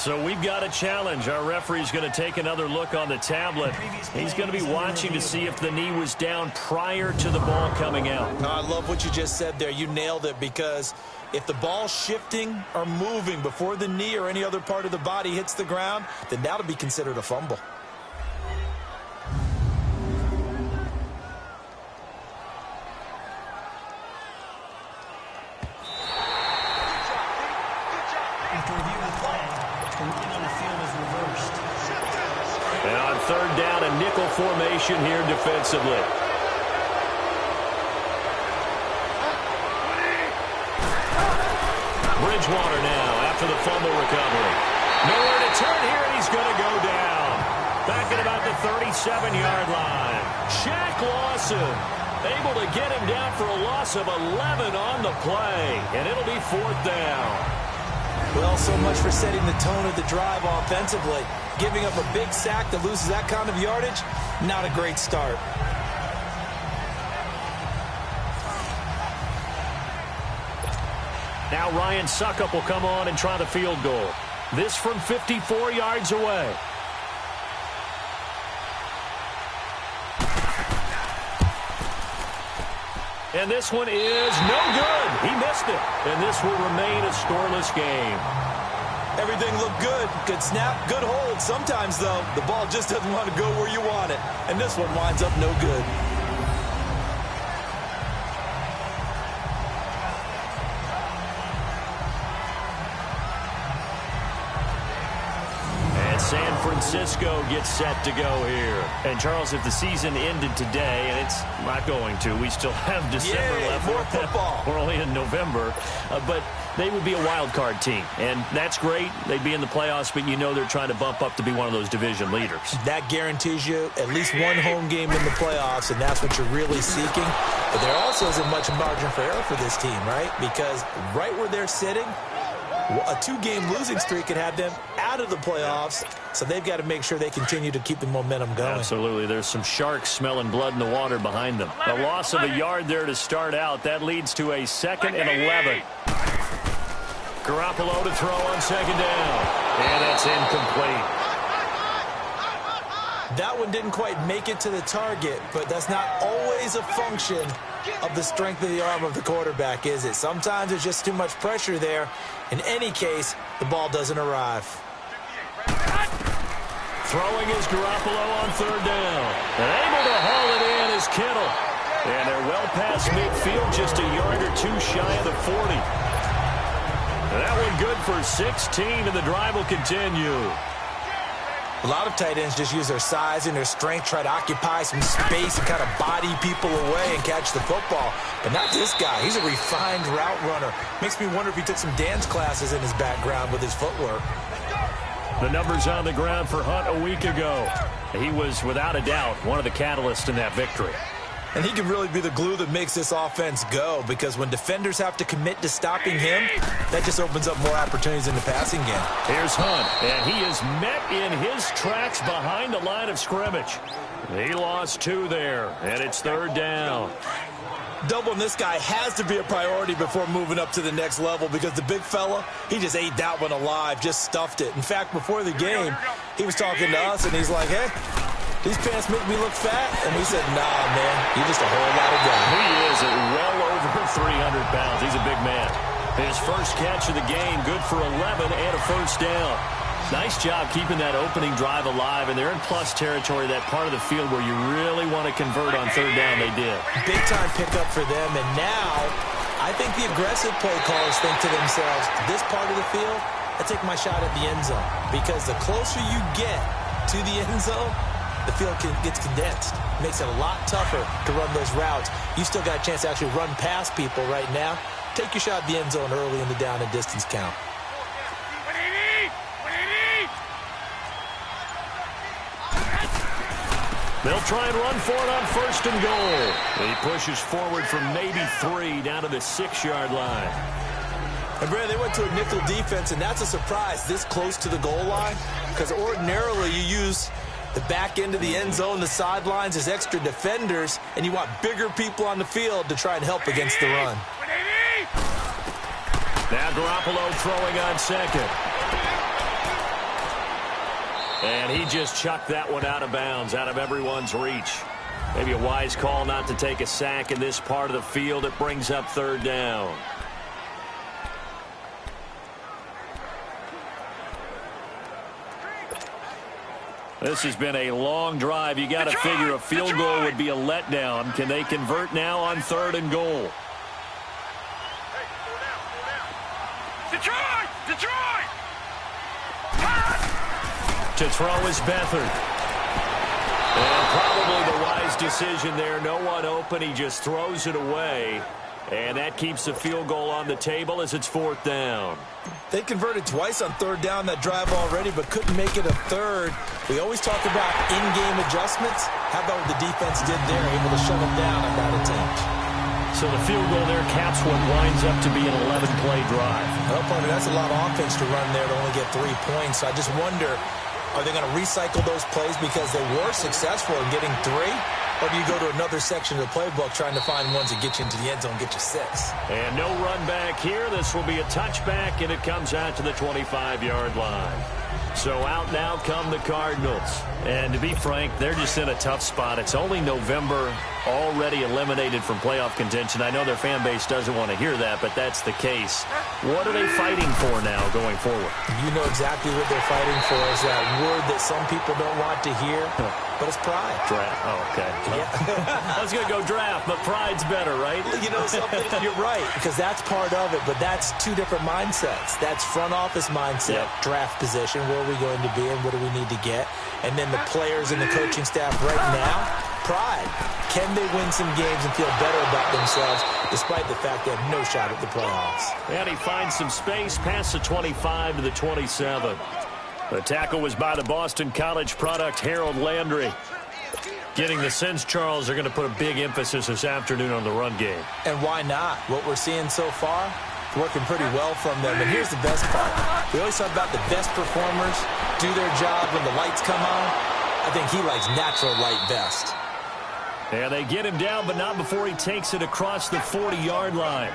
So we've got a challenge. Our referee's going to take another look on the tablet. He's going to be watching to see if the knee was down prior to the ball coming out. I love what you just said there. You nailed it, because if the ball's shifting or moving before the knee or any other part of the body hits the ground, then that'll be considered a fumble. After reviewing the play, the movement on the field is reversed. And on third down, a nickel formation here defensively. Bridgewater now after the fumble recovery. Nowhere to turn here, and he's going to go down. Back at about the 37-yard line. Shaq Lawson able to get him down for a loss of 11 on the play, and it'll be fourth down. Well, so much for setting the tone of the drive offensively. Giving up a big sack that loses that kind of yardage, not a great start. Now Ryan Suckup will come on and try the field goal. This from 54 yards away. And this one is no good. He missed it. And this will remain a scoreless game. Everything looked good. Good snap, good hold. Sometimes, though, the ball just doesn't want to go where you want it. And this one winds up no good. San Francisco gets set to go here. And, Charles, if the season ended today, and it's not going to, we still have December left. More football. We're only in November. But they would be a wild card team. And that's great. They'd be in the playoffs, but you know they're trying to bump up to be one of those division leaders. That guarantees you at least one home game in the playoffs, and that's what you're really seeking. But there also isn't much margin for error for this team, right? Because right where they're sitting, a two-game losing streak could have them out of the playoffs, so they've got to make sure they continue to keep the momentum going. Absolutely. There's some sharks smelling blood in the water behind them. A loss of a yard there to start out. That leads to a 2nd and 11. Garoppolo to throw on 2nd down. And that's incomplete. That one didn't quite make it to the target, but that's not always a function of the strength of the arm of the quarterback, is it? Sometimes there's just too much pressure there. In any case, the ball doesn't arrive. Throwing is Garoppolo on 3rd down. And able to haul it in is Kittle. And they're well past midfield, just a yard or two shy of the 40. And that one good for 16, and the drive will continue. A lot of tight ends just use their size and their strength, try to occupy some space and kind of body people away and catch the football. But not this guy. He's a refined route runner. Makes me wonder if he took some dance classes in his background with his footwork. The numbers on the ground for Hunt a week ago. He was, without a doubt, one of the catalysts in that victory. And he can really be the glue that makes this offense go, because when defenders have to commit to stopping him, that just opens up more opportunities in the passing game. Here's Hunt, and he is met in his tracks behind the line of scrimmage. He lost 2 there, and it's 3rd down. Doubling this guy has to be a priority before moving up to the next level, because the big fella, he just ate that one alive, just stuffed it. In fact, before the game, he was talking to us, and he's like, hey, these pants make me look fat? And we said, nah, man, you're just a whole lot of guy. He is at well over 300 pounds. He's a big man. His first catch of the game, good for 11 and a 1st down. Nice job keeping that opening drive alive, and they're in plus territory, that part of the field where you really want to convert on 3rd down. They did. Big-time pickup for them, and now I think the aggressive play callers think to themselves, this part of the field, I take my shot at the end zone, because the closer you get to the end zone, the field gets condensed. Makes it a lot tougher to run those routes. You still got a chance to actually run past people right now. Take your shot at the end zone early in the down and distance count. They'll try and run for it on 1st and goal. He pushes forward from maybe 3 down to the 6-yard line. And, Brad, they went to a nickel defense, and that's a surprise this close to the goal line, because ordinarily you use the back end of the end zone, the sidelines as extra defenders, and you want bigger people on the field to try and help against the run. Now Garoppolo throwing on 2nd. And he just chucked that one out of bounds, out of everyone's reach. Maybe a wise call not to take a sack in this part of the field. It brings up third down. This has been a long drive. You got to figure a field goal would be a letdown. Can they convert now on 3rd and goal? Detroit! To throw is Beathard. And probably the wise decision there. No one open. He just throws it away. And that keeps the field goal on the table as it's 4th down. They converted twice on 3rd down that drive already, but couldn't make it a 3rd. We always talk about in-game adjustments. How about what the defense did there, able to shut them down on that attempt? So the field goal there caps what winds up to be an 11-play drive. Well, partner, that's a lot of offense to run there to only get 3 points. So I just wonder, are they going to recycle those plays because they were successful in getting 3? Or do you go to another section of the playbook trying to find ones that get you into the end zone, get you 6? And no run back here. This will be a touchback, and it comes out to the 25-yard line. So out now come the Cardinals. And to be frank, they're just in a tough spot. It's only November, already eliminated from playoff contention. I know their fan base doesn't want to hear that, but that's the case. What are they fighting for now going forward? You know exactly what they're fighting for is that word that some people don't want to hear, but it's pride. Draft. Oh, okay. Yeah. I was going to go draft, but pride's better, right? You know something? You're right, because that's part of it, but that's 2 different mindsets. That's front office mindset, draft position, where are we going to be and what do we need to get? And then the players and the coaching staff right now, pride. Can they win some games and feel better about themselves despite the fact they have no shot at the playoffs? And he finds some space past the 25 to the 27. The tackle was by the Boston College product, Harold Landry. Getting the sense, Charles, are going to put a big emphasis this afternoon on the run game. And why not? What we're seeing so far, working pretty well from them. And here's the best part. We always talk about the best performers do their job when the lights come on. I think he likes natural light best. And they get him down, but not before he takes it across the 40-yard line.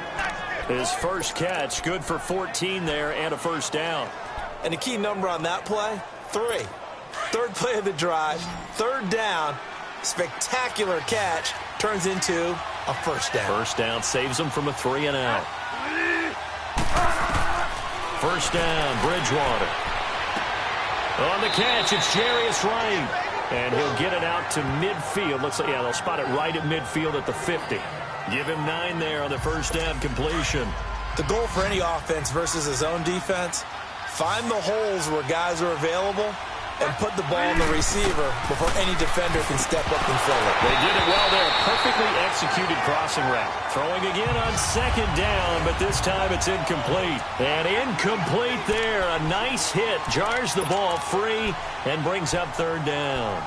His first catch, good for 14 there and a first down. And the key number on that play, 3. 3rd play of the drive, 3rd down, spectacular catch, turns into a first down. First down saves him from a 3 and out. First down, Bridgewater. On the catch, it's Jarius Wright. And he'll get it out to midfield. Looks like, they'll spot it right at midfield at the 50. Give him 9 there on the first down completion. The goal for any offense versus a zone defense, find the holes where guys are available and put the ball in the receiver before any defender can step up and fill it. They did it well there. Perfectly executed crossing route. Throwing again on 2nd down, but this time it's incomplete. And incomplete there. A nice hit. Jars the ball free and brings up 3rd down.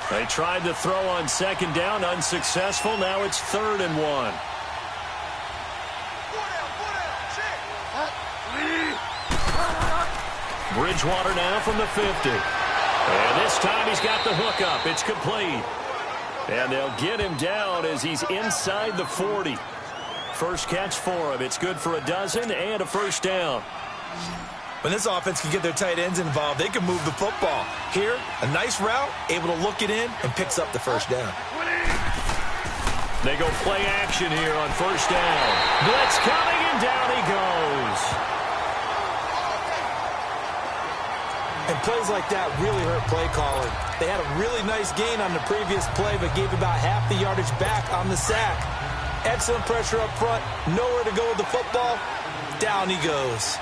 They tried to throw on 2nd down. Unsuccessful. Now it's 3rd and 1. Bridgewater now from the 50. And this time he's got the hook up. It's complete. And they'll get him down as he's inside the 40. First catch for him. It's good for a dozen and a first down. When this offense can get their tight ends involved, they can move the football. Here, a nice route, able to look it in, and picks up the first down. They go play action here on first down. Blitz coming, and down he goes. And plays like that really hurt play calling. They had a really nice gain on the previous play, but gave about half the yardage back on the sack. Excellent pressure up front. Nowhere to go with the football. Down he goes.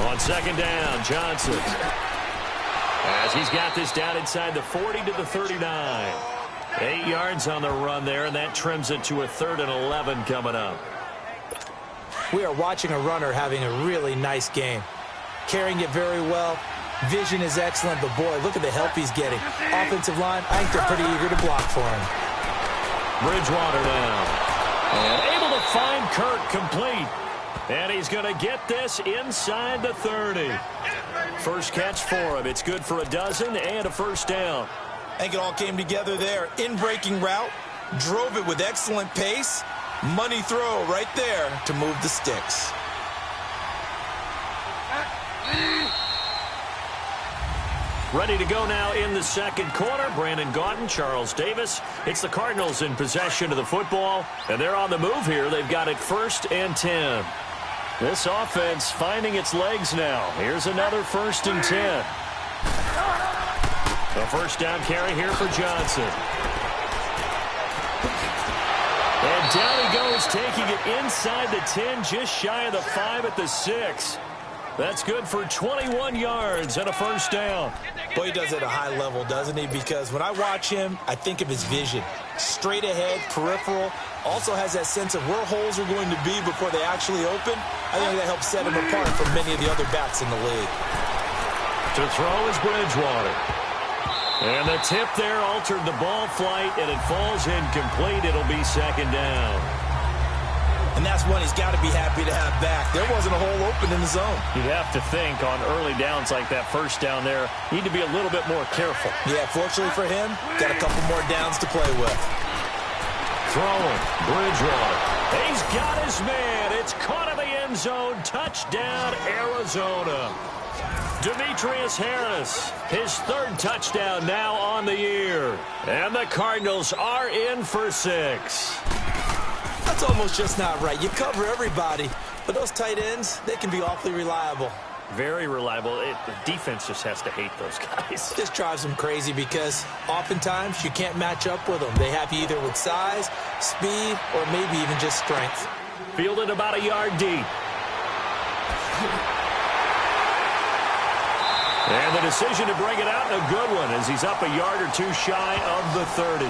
On 2nd down, Johnson. As he's got this down inside the 40 to the 39. 8 yards on the run there, and that trims it to a 3rd and 11 coming up. We are watching a runner having a really nice game. Carrying it very well. Vision is excellent, but boy, look at the help he's getting. Offensive line, I think they're pretty eager to block for him. Bridgewater down. And able to find Kirk complete. And he's going to get this inside the 30. First catch for him. It's good for a dozen and a first down. I think it all came together there. In-breaking route. Drove it with excellent pace. Money throw right there to move the sticks. Ready to go now in the second quarter. Brandon Gaudin, Charles Davis. It's the Cardinals in possession of the football, and they're on the move here. They've got it 1st and 10. This offense finding its legs now. Here's another 1st and 10. A first down carry here for Johnson. And down he goes, taking it inside the 10, just shy of the 5 at the 6. That's good for 21 yards and a first down. Boy, he does it at a high level, doesn't he? Because when I watch him, I think of his vision. Straight ahead, peripheral. Also has that sense of where holes are going to be before they actually open. I think that helps set him apart from many of the other backs in the league. To throw is Bridgewater. And the tip there altered the ball flight, and it falls incomplete. It'll be 2nd down. And that's one he's got to be happy to have back. There wasn't a hole open in the zone. You'd have to think on early downs like that first down there, need to be a little bit more careful. Yeah, fortunately for him, got a couple more downs to play with. Throwing, Bridgewater. He's got his man. It's caught in the end zone. Touchdown, Arizona. Demetrius Harris, his 3rd touchdown now on the year. And the Cardinals are in for 6. That's almost just not right. You cover everybody, but those tight ends, they can be awfully reliable. Very reliable. The defense just has to hate those guys. Just drives them crazy because oftentimes you can't match up with them. They have you either with size, speed, or maybe even just strength. Fielded about a yard deep. And the decision to bring it out, a good one, as he's up a yard or 2 shy of the 30.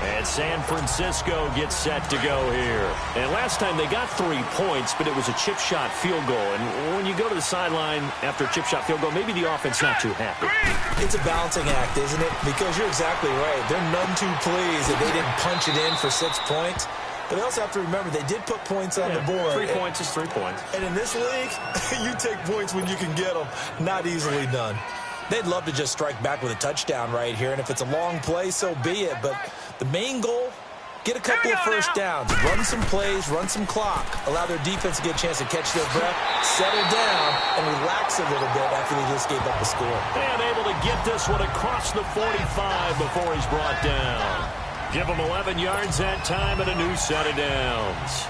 And San Francisco gets set to go here. And last time they got 3 points, but it was a chip shot field goal. And when you go to the sideline after a chip shot field goal, maybe the offense not too happy. It's a balancing act, isn't it? Because you're exactly right. They're none too pleased that they didn't punch it in for 6 points. But they also have to remember they did put points on the board. 3 points is 3 points. And in this league, you take points when you can get them. Not easily done. They'd love to just strike back with a touchdown right here. And if it's a long play, so be it. But the main goal, get a couple of first downs. Run some plays, run some clock. Allow their defense to get a chance to catch their breath, settle down, and relax a little bit after they just gave up a score. And able to get this one across the 45 before he's brought down. Give him 11 yards that time and a new set of downs.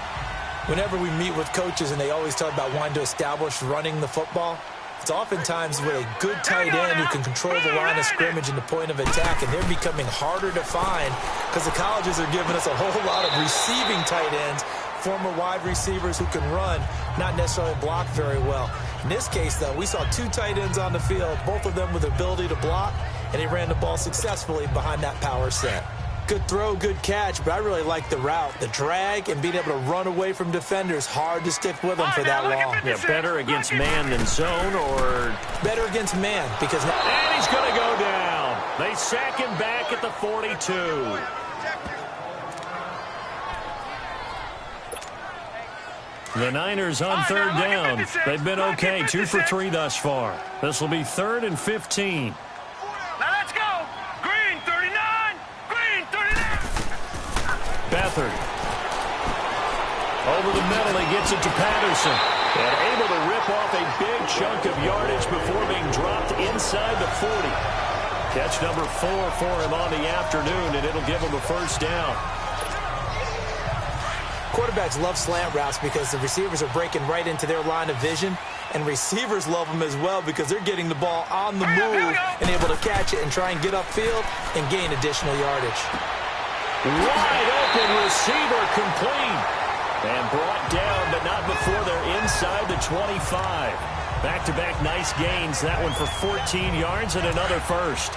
Whenever we meet with coaches and they always talk about wanting to establish running the football, it's oftentimes with a good tight end who can control the line of scrimmage and the point of attack, and they're becoming harder to find because the colleges are giving us a whole lot of receiving tight ends, former wide receivers who can run, not necessarily block very well. In this case, though, we saw 2 tight ends on the field, both of them with the ability to block, and they ran the ball successfully behind that power set. Good throw, good catch, but I really like the route, the drag, and being able to run away from defenders. Hard to stick with them for that long. Yeah, better against man than zone, or better against man because. And he's going to go down. They sack him back at the 42. The Niners on 3rd down. They've been okay, 2 for 3 thus far. This will be 3rd and 15. Beathard. Over the middle, he gets it to Patterson. And able to rip off a big chunk of yardage before being dropped inside the 40. Catch number 4 for him on the afternoon, and it'll give him a first down. Quarterbacks love slant routes because the receivers are breaking right into their line of vision, and receivers love them as well because they're getting the ball on the move and able to catch it and try and get upfield and gain additional yardage. Wide open receiver complete. And brought down, but not before they're inside the 25. Back-to-back nice gains. That one for 14 yards and another first.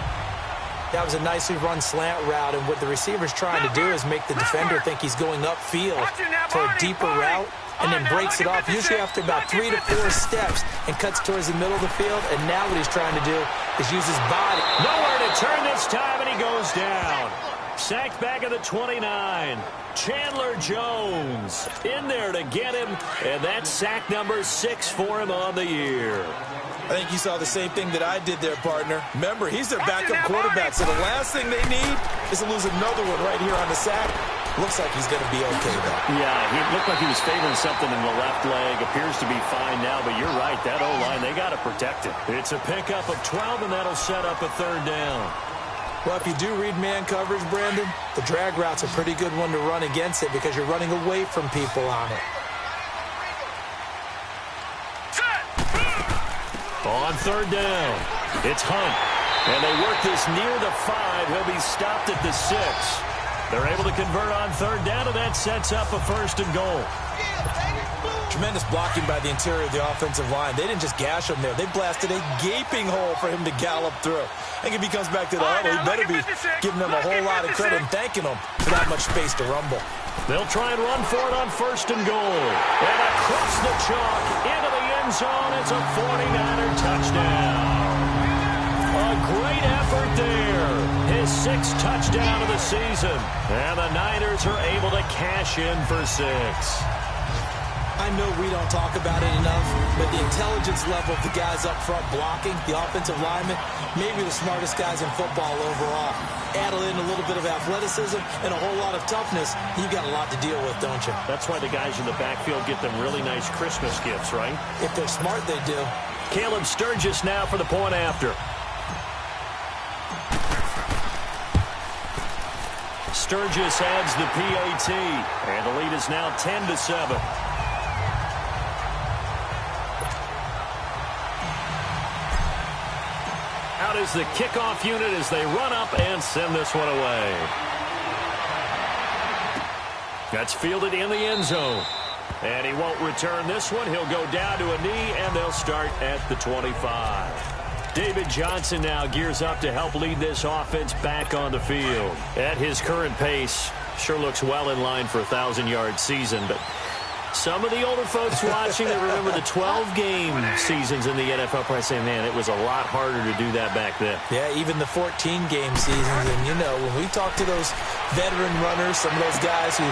That was a nicely run slant route, and what the receiver's trying to do is make the defender think he's going upfield for a deeper route, and then breaks it off, usually after about 3 to 4 steps, and cuts towards the middle of the field. And now what he's trying to do is use his body. Nowhere to turn this time, and he goes down. Sacked back at the 29. Chandler Jones in there to get him, and that's sack number 6 for him on the year. I think you saw the same thing that I did there, partner. Remember, he's their backup quarterback, so the last thing they need is to lose another one right here on the sack. Looks like he's going to be okay, though. Yeah, he looked like he was favoring something in the left leg. Appears to be fine now, but you're right. That O-line, they got to protect it. It's a pickup of 12, and that'll set up a third down. Well, if you do read man coverage, Brandon, the drag route's a pretty good one to run against it because you're running away from people on it. On third down, it's Hunt. And they work this near the 5. He'll be stopped at the 6. They're able to convert on third down, and that sets up a first and goal. Tremendous blocking by the interior of the offensive line. They didn't just gash him there. They blasted a gaping hole for him to gallop through. I think if he comes back to the huddle, he better be giving them a whole lot of credit and thanking them for that much space to rumble. They'll try and run for it on first and goal. And across the chalk into the end zone. It's a 49er touchdown. A great effort there. His 6th touchdown of the season. And the Niners are able to cash in for 6. I know we don't talk about it enough, but the intelligence level of the guys up front blocking, the offensive linemen, maybe the smartest guys in football overall. Add in a little bit of athleticism and a whole lot of toughness, you've got a lot to deal with, don't you? That's why the guys in the backfield get them really nice Christmas gifts, right? If they're smart, they do. Caleb Sturgis now for the point after. Sturgis adds the PAT, and the lead is now 10-7. Out is the kickoff unit as they run up and send this one away. That's fielded in the end zone. And he won't return this one. He'll go down to a knee, and they'll start at the 25. David Johnson now gears up to help lead this offense back on the field. At his current pace, sure looks well in line for a 1,000-yard season, but some of the older folks watching that remember the 12-game seasons in the NFL probably say, man, it was a lot harder to do that back then. Yeah, even the 14-game seasons. And, you know, when we talk to those veteran runners, some of those guys who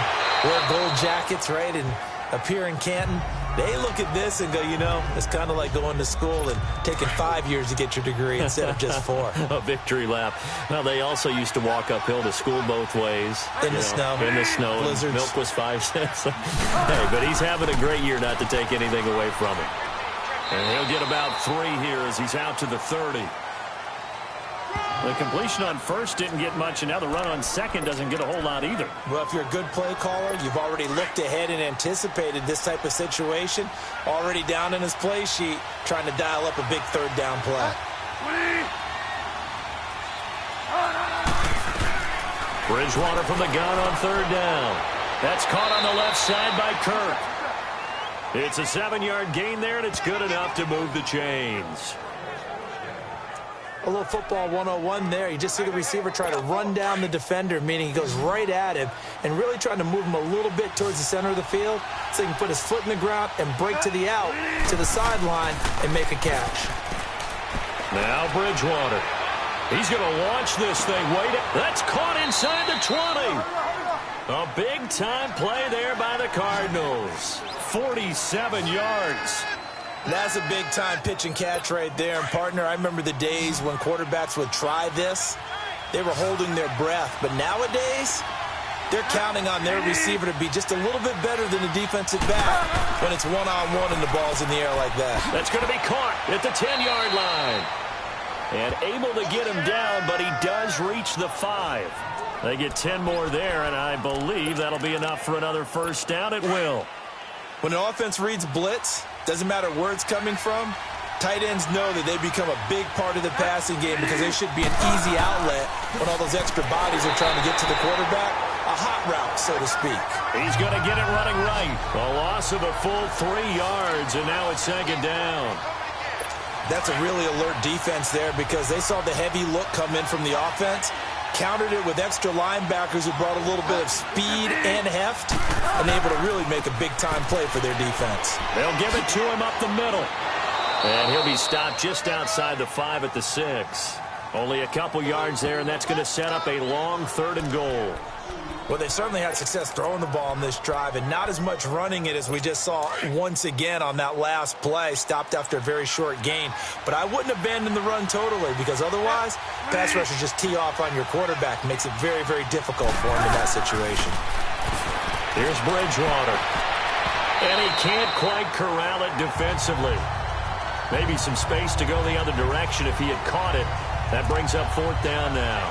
wear gold jackets, right, and appear in Canton, they look at this and go, you know, it's kind of like going to school and taking 5 years to get your degree instead of just 4. A victory lap. Well, they also used to walk uphill to school both ways. In the snow. In the snow. Blizzards. Milk was 5 cents. Hey, but he's having a great year not to take anything away from him. And he'll get about 3 here as he's out to the 30. The completion on first didn't get much, and now the run on second doesn't get a whole lot either. Well, if you're a good play caller, you've already looked ahead and anticipated this type of situation. Already down in his play sheet, trying to dial up a big third down play. Bridgewater from the gun on third down. That's caught on the left side by Kirk. It's a 7-yard gain there, and it's good enough to move the chains. A little football 101 there. You just see the receiver try to run down the defender, meaning he goes right at him and really trying to move him a little bit towards the center of the field so he can put his foot in the ground and break to the out, to the sideline, and make a catch. Now Bridgewater. He's going to launch this thing. Wait, that's caught inside the 20. A big-time play there by the Cardinals. 47 yards. That's a big-time pitch and catch right there. And, partner, I remember the days when quarterbacks would try this. They were holding their breath. But nowadays, they're counting on their receiver to be just a little bit better than the defensive back when it's one-on-one and the ball's in the air like that. That's going to be caught at the 10-yard line. And able to get him down, but he does reach the 5. They get 10 more there, and I believe that'll be enough for another first down. It will. When an offense reads blitz, doesn't matter where it's coming from, tight ends know that they become a big part of the passing game because they should be an easy outlet when all those extra bodies are trying to get to the quarterback. A hot route, so to speak. He's going to get it running right. A loss of a full 3 yards, and now it's second down. That's a really alert defense there because they saw the heavy look come in from the offense, countered it with extra linebackers who brought a little bit of speed and heft, and able to really make a big-time play for their defense. They'll give it to him up the middle. And he'll be stopped just outside the 5 at the 6. Only a couple yards there, and that's going to set up a long 3rd and goal. Well, they certainly had success throwing the ball in this drive and not as much running it as we just saw once again on that last play. Stopped after a very short gain. But I wouldn't abandon the run totally because otherwise, pass rushers just tee off on your quarterback. Makes it very, very difficult for him in that situation. Here's Bridgewater. And he can't quite corral it defensively. Maybe some space to go the other direction if he had caught it. That brings up 4th down now.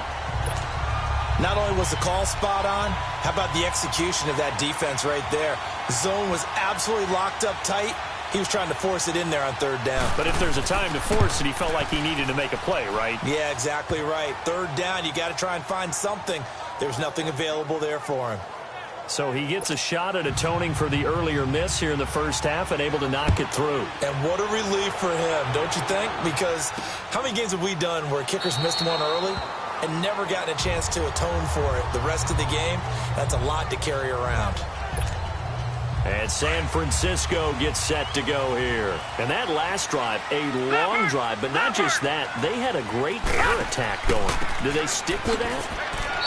Not only was the call spot on, how about the execution of that defense right there? The zone was absolutely locked up tight. He was trying to force it in there on 3rd down. But if there's a time to force it, he felt like he needed to make a play, right? Yeah, exactly right. 3rd down, you got to try and find something. There's nothing available there for him. So he gets a shot at atoning for the earlier miss here in the first half and able to knock it through. And what a relief for him, don't you think? Because how many games have we done where kickers missed one early and never gotten a chance to atone for it the rest of the game? That's a lot to carry around. And San Francisco gets set to go here. And that last drive, a long drive, but not just that. They had a great air attack going. Do they stick with that?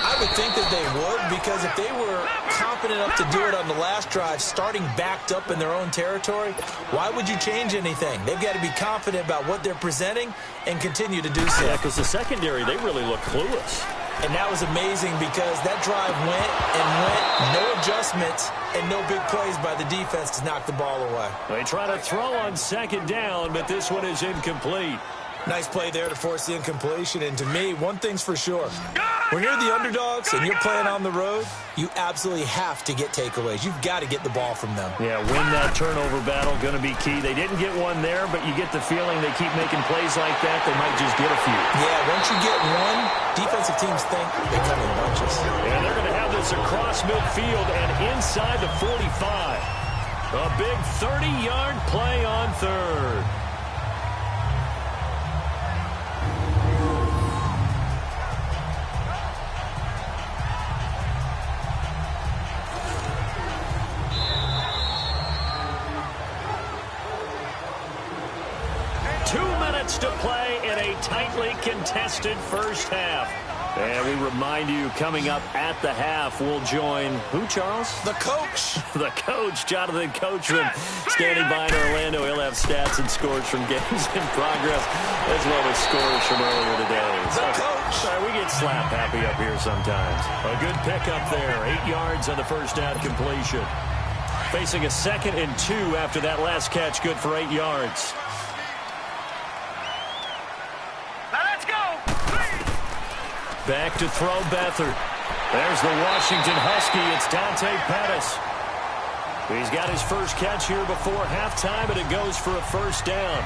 I would think that they would, because if they were confident enough to do it on the last drive, starting backed up in their own territory, why would you change anything? They've got to be confident about what they're presenting and continue to do so. Yeah, because the secondary, they really look clueless. And that was amazing because that drive went and went, no adjustments, and no big plays by the defense to knock the ball away. They try to throw on 2nd down, but this one is incomplete. Nice play there to force the incompletion. And to me, one thing's for sure. When you're the underdogs and you're playing on the road, you absolutely have to get takeaways. You've got to get the ball from them. Yeah, win that turnover battle, going to be key. They didn't get one there, but you get the feeling they keep making plays like that, they might just get a few. Yeah, once you get one, defensive teams think they come in bunches. And they're going to have this across midfield and inside the 45. A big 30-yard play on 3rd. To play in a tightly contested first half. And we remind you, coming up at the half, we'll join who, Charles? The coach. The coach, Jonathan Coachman, standing by in Orlando. He'll have stats and scores from games in progress, as well as scores from earlier today. The coach. Sorry, we get slap happy up here sometimes. A good pickup there. 8 yards on the first down completion. Facing a 2nd and 2 after that last catch, good for 8 yards. Back to throw Beathard. There's the Washington Husky. It's Dante Pettis. He's got his first catch here before halftime, and it goes for a first down.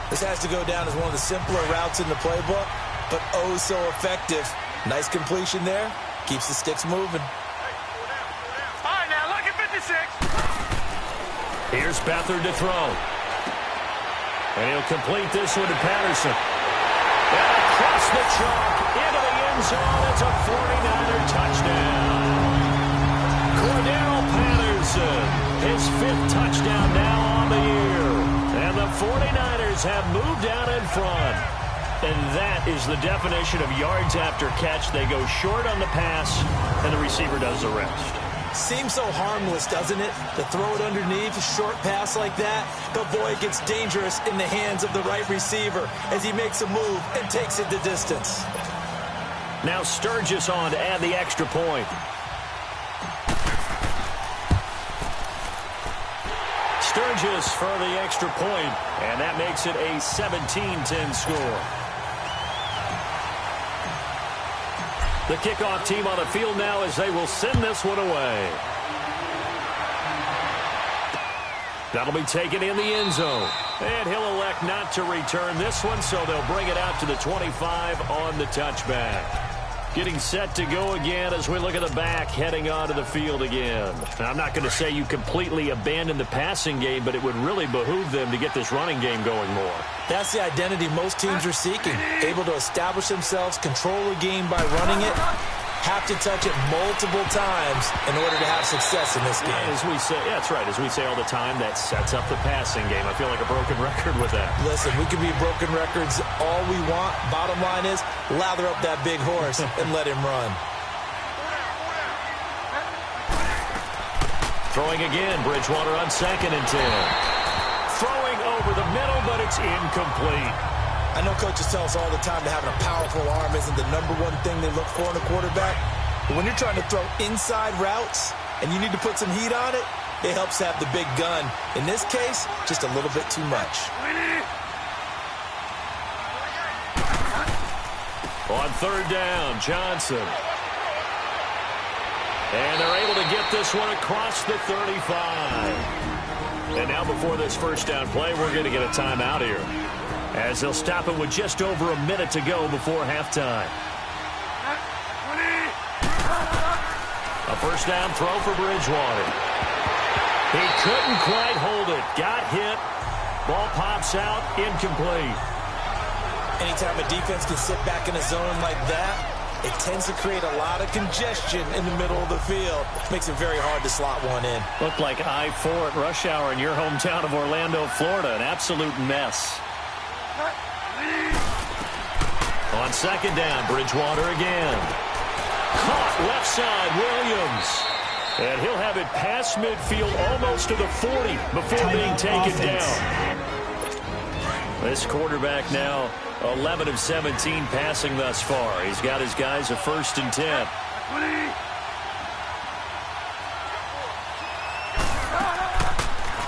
This has to go down as one of the simpler routes in the playbook, but oh so effective. Nice completion there. Keeps the sticks moving. All right, now look at 56. Here's Beathard to throw. And he'll complete this one to Patterson. And across the chalk into the end zone. It's a 49er touchdown. Cordell Patterson, his 5th touchdown now on the year. And the 49ers have moved out in front. And that is the definition of yards after catch. They go short on the pass, and the receiver does the rest. Seems so harmless, doesn't it? To throw it underneath, a short pass like that. But boy, it gets dangerous in the hands of the right receiver as he makes a move and takes it the distance. Now Sturgis on to add the extra point. Sturgis for the extra point, and that makes it a 17-10 score. The kickoff team on the field now as they will send this one away. That'll be taken in the end zone. And he'll elect not to return this one, so they'll bring it out to the 25 on the touchback. Getting set to go again as we look at the back, heading onto the field again. Now, I'm not going to say you completely abandon the passing game, but it would really behoove them to get this running game going more. That's the identity most teams are seeking. Able to establish themselves, control the game by running it, have to touch it multiple times in order to have success in this game. As we say, yeah, that's right. As we say all the time, that sets up the passing game. I feel like a broken record with that. Listen, we can be broken records all we want. Bottom line is, lather up that big horse and let him run. Throwing again, Bridgewater on 2nd and 10. Throwing over the middle, but it's incomplete. I know coaches tell us all the time that having a powerful arm isn't the #1 thing they look for in a quarterback. But when you're trying to throw inside routes, and you need to put some heat on it, it helps have the big gun. In this case, just a little bit too much. On third down, Johnson. And they're able to get this one across the 35. And now before this first down play, we're going to get a timeout here, as they'll stop it with just over a minute to go before halftime. A first down throw for Bridgewater. He couldn't quite hold it. Got hit. Ball pops out. Incomplete. Anytime a defense can sit back in a zone like that, it tends to create a lot of congestion in the middle of the field. Makes it very hard to slot one in. Looked like I-4 at rush hour in your hometown of Orlando, Florida. An absolute mess. On second down, Bridgewater again. Caught left side, Williams. And he'll have it past midfield almost to the 40 before being taken down. This quarterback now 11 of 17 passing thus far. He's got his guys a 1st and 10.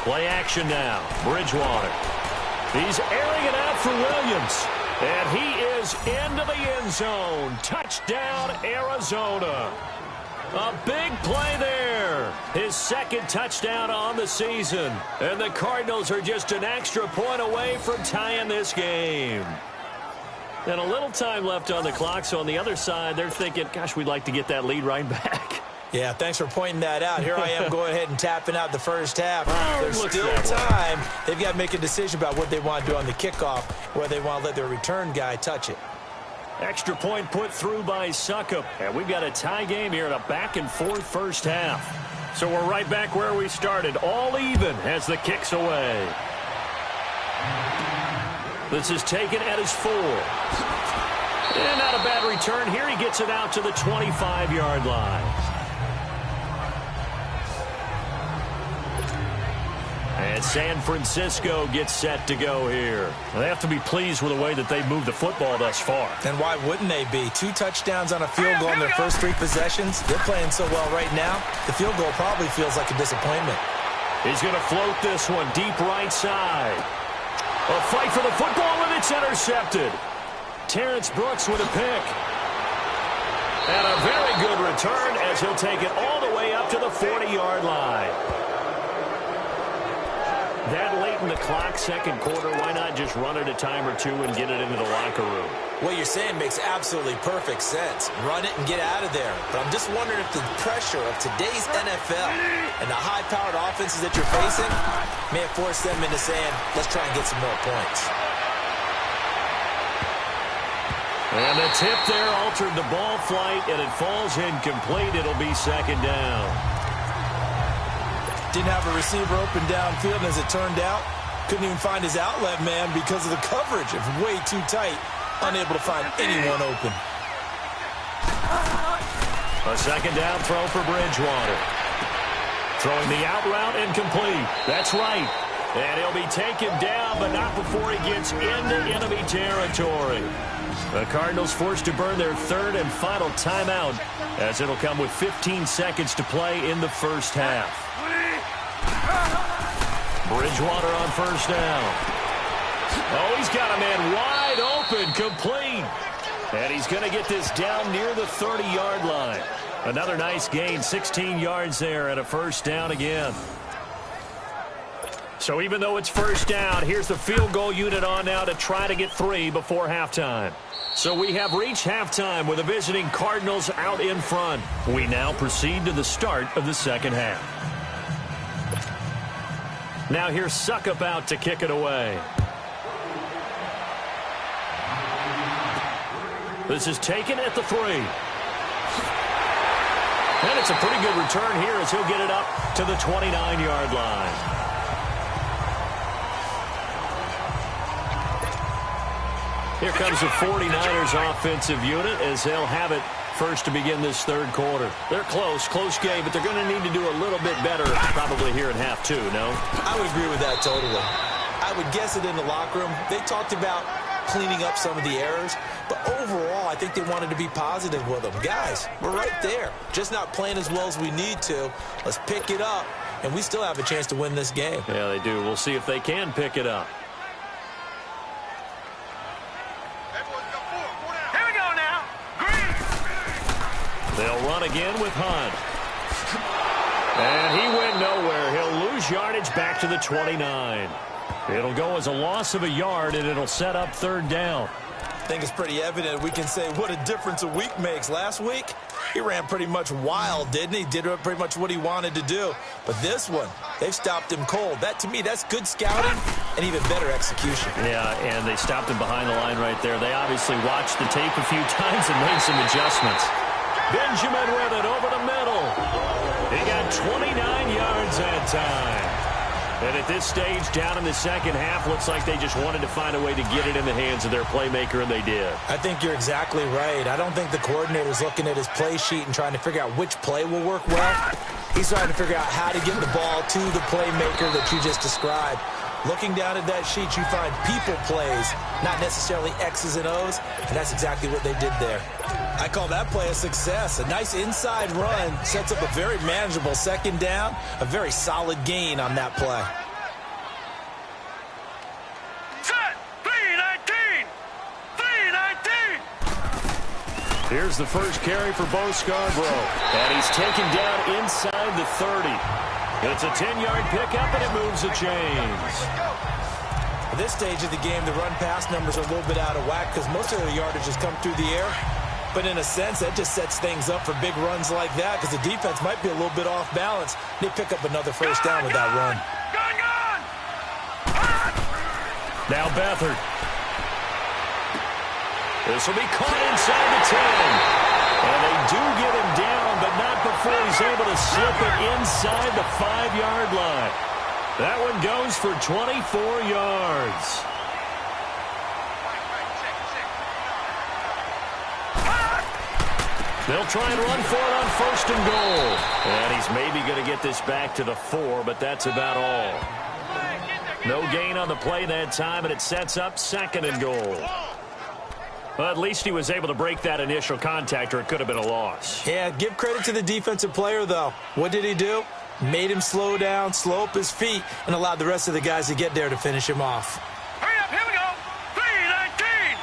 Play action now. Bridgewater. He's airing it out for Williams. And he is into the end zone. Touchdown, Arizona. A big play there. His 2nd touchdown on the season. And the Cardinals are just an extra point away from tying this game. And a little time left on the clock, so on the other side, they're thinking, gosh, we'd like to get that lead right back. Yeah, thanks for pointing that out. Here I am going ahead and tapping out the first half. There's still time. They've got to make a decision about what they want to do on the kickoff, whether they want to let their return guy touch it. Extra point put through by Suckup. And we've got a tie game here in a back-and-forth first half. So we're right back where we started, all even as the kick's away. This is taken at his 4. And not a bad return here. He gets it out to the 25-yard line. And San Francisco gets set to go here. They have to be pleased with the way that they've moved the football thus far. And why wouldn't they be? 2 touchdowns on a field goal in their first 3 possessions. They're playing so well right now, the field goal probably feels like a disappointment. He's going to float this one deep right side. A fight for the football, and it's intercepted. Terrence Brooks with a pick. And a very good return as he'll take it all the way up to the 40-yard line. That late in the clock, second quarter, why not just run it a time or 2 and get it into the locker room? What you're saying makes absolutely perfect sense. Run it and get out of there. But I'm just wondering if the pressure of today's NFL and the high-powered offenses that you're facing may have forced them into saying, let's try and get some more points. And the tip there altered the ball flight, and it falls incomplete. It'll be second down. Didn't have a receiver open downfield, and as it turned out, couldn't even find his outlet man because of the coverage. It's way too tight, unable to find anyone open. A second down throw for Bridgewater. Throwing the out route incomplete. That's right. And he'll be taken down, but not before he gets into enemy territory. The Cardinals forced to burn their 3rd and final timeout, as it'll come with 15 seconds to play in the first half. Bridgewater on first down. Oh, he's got a man wide open, complete. And he's going to get this down near the 30-yard line. Another nice gain, 16 yards there, and a first down again. So even though it's first down, here's the field goal unit on now to try to get 3 before halftime. So we have reached halftime with the visiting Cardinals out in front. We now proceed to the start of the second half. Now here's Suckup out to kick it away. This is taken at the 3. And it's a pretty good return here as he'll get it up to the 29-yard line. Here comes the 49ers offensive unit as they'll have it first to begin this third quarter. They're close game, but they're going to need to do a little bit better probably here in half 2, no? I would agree with that totally. I would guess that in the locker room, they talked about cleaning up some of the errors, but overall, I I think they wanted to be positive with them. Guys, we're right there. Just not playing as well as we need to. Let's pick it up, and we still have a chance to win this game. Yeah, they do. We'll see if they can pick it up. Here we go now. Green. They'll run again with Hunt. And he went nowhere. He'll lose yardage back to the 29. It'll go as a loss of a yard, and it'll set up third down. I think it's pretty evident we can say what a difference a week makes. Last week, he ran pretty much wild, didn't he? Did pretty much what he wanted to do. But this one, they've stopped him cold. That, to me, that's good scouting and even better execution. Yeah, and they stopped him behind the line right there. They obviously watched the tape a few times and made some adjustments. Benjamin with it over the middle. He got 29 yards that time. And at this stage, down in the second half, looks like they just wanted to find a way to get it in the hands of their playmaker, and they did. I think you're exactly right. I don't think the coordinator's looking at his play sheet and trying to figure out which play will work well. He's trying to figure out how to get the ball to the playmaker that you just described. Looking down at that sheet, you find people plays, not necessarily X's and O's, and that's exactly what they did there. I call that play a success. A nice inside run sets up a very manageable second down, a very solid gain on that play. Set. 3-19. 3-19. Here's the first carry for Bo Scarborough. And he's taken down inside the 30. It's a 10-yard pickup, and it moves the chains. At this stage of the game, the run-pass numbers are a little bit out of whack because most of the yardage has come through the air. But in a sense, that just sets things up for big runs like that because the defense might be a little bit off balance. They pick up another first down with that run. Now Beathard. This will be caught inside the 10. And they do get him down, but not before he's able to slip it inside the 5-yard line. That one goes for 24 yards. They'll try and run for it on first and goal. And he's maybe going to get this back to the 4, but that's about all. No gain on the play that time, and it sets up second and goal. Well, at least he was able to break that initial contact, or it could have been a loss. Yeah, give credit to the defensive player, though. What did he do? Made him slow down, slow up his feet, and allowed the rest of the guys to get there to finish him off. Hurry up, here we go. 3-19.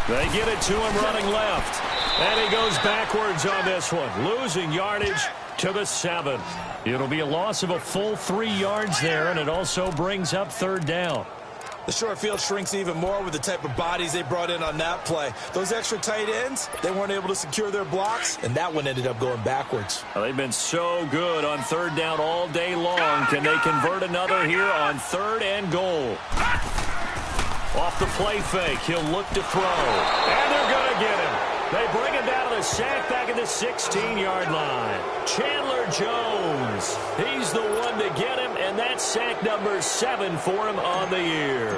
3-19. They get it to him running left. And he goes backwards on this one, losing yardage to the 7. It'll be a loss of a full 3 yards there, and it also brings up third down. The short field shrinks even more with the type of bodies they brought in on that play. Those extra tight ends, they weren't able to secure their blocks, and that one ended up going backwards. Well, they've been so good on third down all day long. Can they convert another here on third and goal? Off the play fake, he'll look to throw. And they're going to get him. They bring him down to the sack back at the 16-yard line. Chandler Jones, he's the one to get him, and that's sack number 7 for him on the year.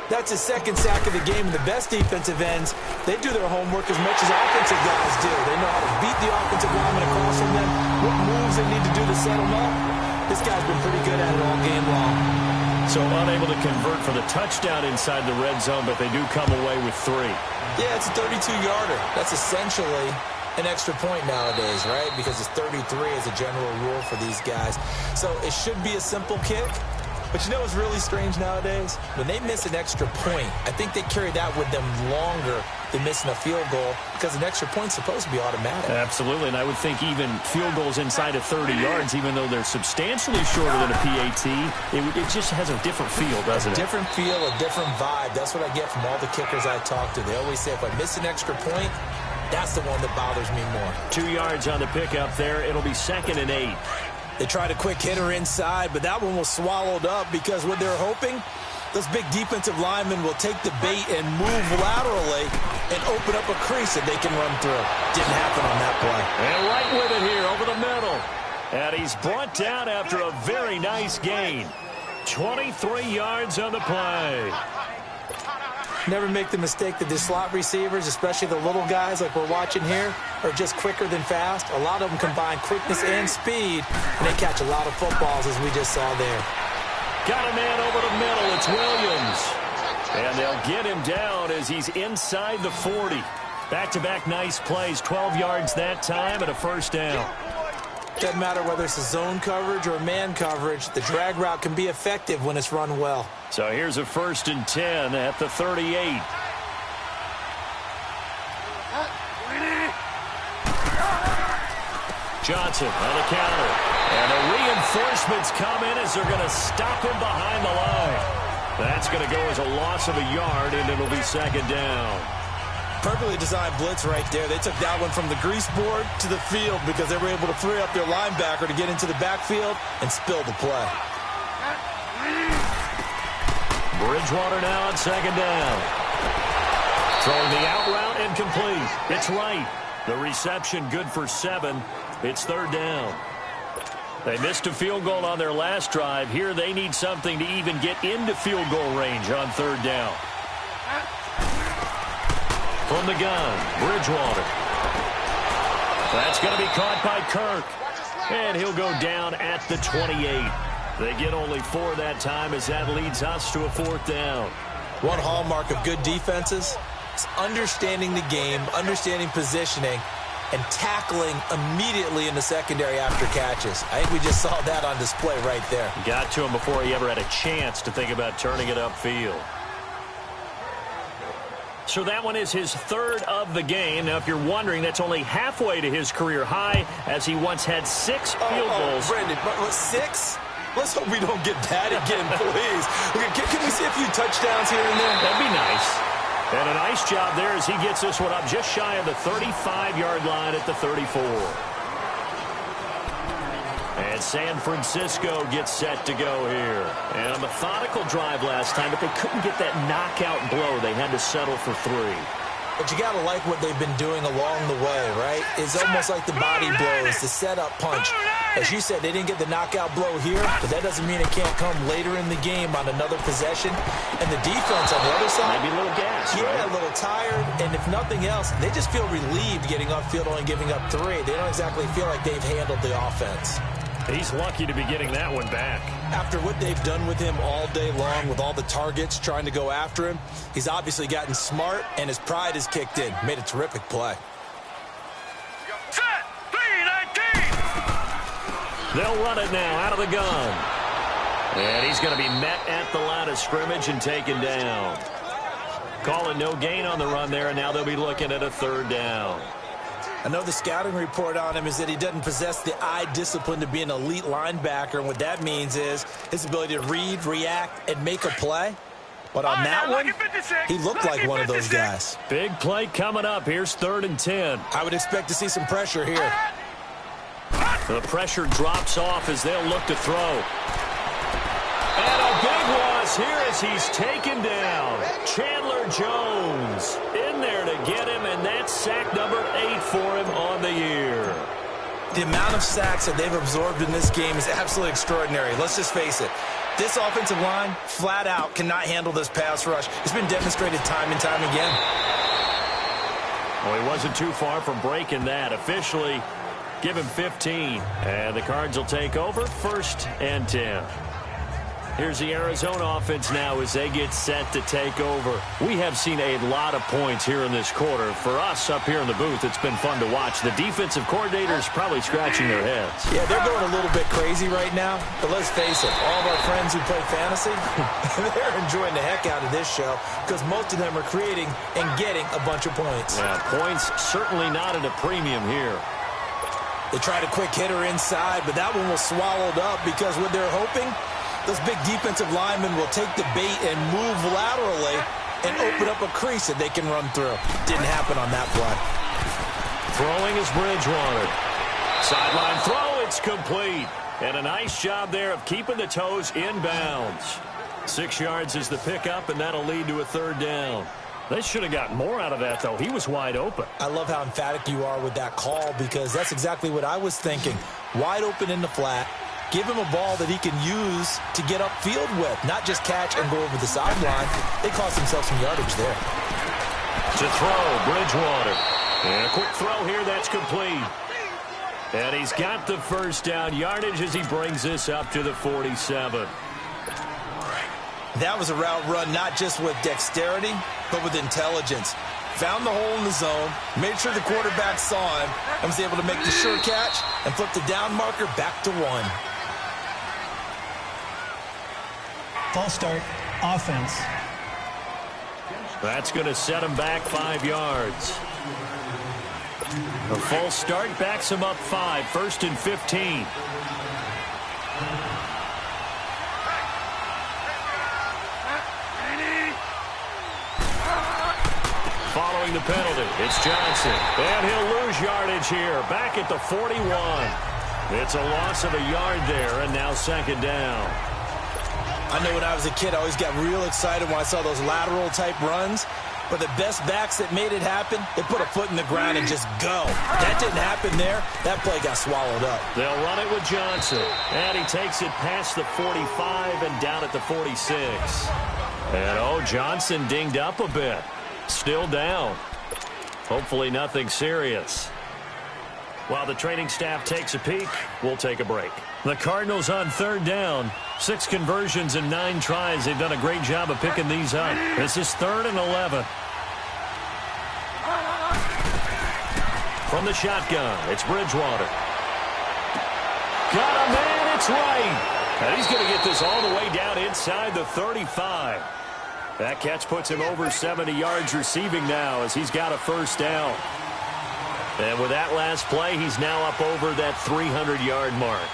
That's his second sack of the game. The best defensive ends, they do their homework as much as offensive guys do. They know how to beat the offensive lineman across from them, what moves they need to do to set them up. This guy's been pretty good at it all game long. So unable to convert for the touchdown inside the red zone, but they do come away with 3. Yeah, it's a 32-yarder. That's essentially an extra point nowadays, right? Because it's 33 as a general rule for these guys. So it should be a simple kick. But you know what's really strange nowadays? When they miss an extra point, I think they carry that with them longer than missing a field goal because an extra point's supposed to be automatic. Absolutely, and I would think even field goals inside of 30 yards, even though they're substantially shorter than a PAT, it just has a different feel, doesn't it? A different feel, a different vibe. That's what I get from all the kickers I talk to. They always say if I miss an extra point, that's the one that bothers me more. 2 yards on the pickup there. It'll be 2nd and 8. They tried a quick hitter inside, but that one was swallowed up because what they're hoping, those big defensive linemen will take the bait and move laterally and open up a crease that they can run through. Didn't happen on that play. And right with it here over the middle. And he's brought down after a very nice gain. 23 yards on the play. Never make the mistake that the slot receivers, especially the little guys like we're watching here, are just quicker than fast. A lot of them combine quickness and speed, and they catch a lot of footballs, as we just saw there. Got a man over the middle. It's Williams. And they'll get him down as he's inside the 40. Back-to-back nice plays, 12 yards that time and a first down. Doesn't matter whether it's a zone coverage or a man coverage, the drag route can be effective when it's run well. So here's a 1st and 10 at the 38. Johnson on the counter. And the reinforcements come in as they're going to stop him behind the line. That's going to go as a loss of a yard, and it'll be 2nd down. Perfectly designed blitz right there. They took that one from the grease board to the field because they were able to free up their linebacker to get into the backfield and spill the play. Bridgewater now on 2nd down. Throwing the out route and complete. It's right. The reception good for 7. It's 3rd down. They missed a field goal on their last drive. Here they need something to even get into field goal range on 3rd down. From the gun, Bridgewater. That's going to be caught by Kirk. And he'll go down at the 28. They get only 4 that time as that leads us to a 4th down. One hallmark of good defenses is understanding the game, understanding positioning, and tackling immediately in the secondary after catches. I think we just saw that on display right there. Got to him before he ever had a chance to think about turning it upfield. So that one is his 3rd of the game. Now, if you're wondering, that's only halfway to his career high, as he once had 6 field goals. Brandon, but 6? Let's hope we don't get that again, please. Can we see a few touchdowns here and there? That'd be nice. And a nice job there as he gets this one up just shy of the 35-yard line at the 34. And San Francisco gets set to go here. And a methodical drive last time, but they couldn't get that knockout blow. They had to settle for 3. But you got to like what they've been doing along the way, right? It's almost like the body blows, the setup punch. As you said, they didn't get the knockout blow here, but that doesn't mean it can't come later in the game on another possession. And the defense on the other side, maybe a little gas, yeah, right? A little tired. And if nothing else, they just feel relieved getting upfield only giving up 3. They don't exactly feel like they've handled the offense. He's lucky to be getting that one back. After what they've done with him all day long with all the targets trying to go after him, he's obviously gotten smart, and his pride has kicked in. Made a terrific play. Set. 3-19. They'll run it now out of the gun. And he's going to be met at the line of scrimmage and taken down. Calling no gain on the run there, and now they'll be looking at a 3rd down. I know the scouting report on him is that he doesn't possess the eye discipline to be an elite linebacker, and what that means is his ability to read, react, and make a play. But on that one, he looked like one of those guys. Big play coming up. Here's 3rd and 10. I would expect to see some pressure here. The pressure drops off as they'll look to throw. And a big loss here as he's taken down. Chandler Jones in there to get him, and that's sack number 8 for him on the year. The amount of sacks that they've absorbed in this game is absolutely extraordinary. Let's just face it. This offensive line, flat out, cannot handle this pass rush. It's been demonstrated time and time again. Well, he wasn't too far from breaking that. Officially, give him 15. And the Cards will take over 1st and 10. Here's the Arizona offense now as they get set to take over. We have seen a lot of points here in this quarter. For us up here in the booth, it's been fun to watch. The defensive coordinators probably scratching their heads. Yeah, they're going a little bit crazy right now. But let's face it, all of our friends who play fantasy, they're enjoying the heck out of this show because most of them are creating and getting a bunch of points. Yeah, points certainly not at a premium here. They tried a quick hitter inside, but that one was swallowed up because what they're hoping, those big defensive linemen will take the bait and move laterally and open up a crease that they can run through. Didn't happen on that play. Throwing is Bridgewater. Sideline throw, it's complete. And a nice job there of keeping the toes in bounds. 6 yards is the pickup, and that'll lead to a 3rd down. They should have gotten more out of that, though. He was wide open. I love how emphatic you are with that call because that's exactly what I was thinking. Wide open in the flat. Give him a ball that he can use to get upfield with, not just catch and go over the sideline. They cost themselves some yardage there. To throw, Bridgewater. And a quick throw here, that's complete. And he's got the 1st down yardage as he brings this up to the 47. That was a route run not just with dexterity, but with intelligence. Found the hole in the zone, made sure the quarterback saw him, and was able to make the sure catch and flip the down marker back to 1. False start, offense. That's going to set him back 5 yards. A false start backs him up 5, 1st and 15. Following the penalty, it's Johnson. And he'll lose yardage here, back at the 41. It's a loss of a yard there, and now 2nd down. I know when I was a kid, I always got real excited when I saw those lateral-type runs. But the best backs that made it happen, they put a foot in the ground and just go. That didn't happen there. That play got swallowed up. They'll run it with Johnson. And he takes it past the 45 and down at the 46. And, Johnson dinged up a bit. Still down. Hopefully nothing serious. While the training staff takes a peek, we'll take a break. The Cardinals on 3rd down. 6 conversions and 9 tries. They've done a great job of picking these up. This is 3rd and 11. From the shotgun, it's Bridgewater. Got a man, it's right. And he's going to get this all the way down inside the 35. That catch puts him over 70 yards receiving now as he's got a 1st down. And with that last play, he's now up over that 300-yard mark.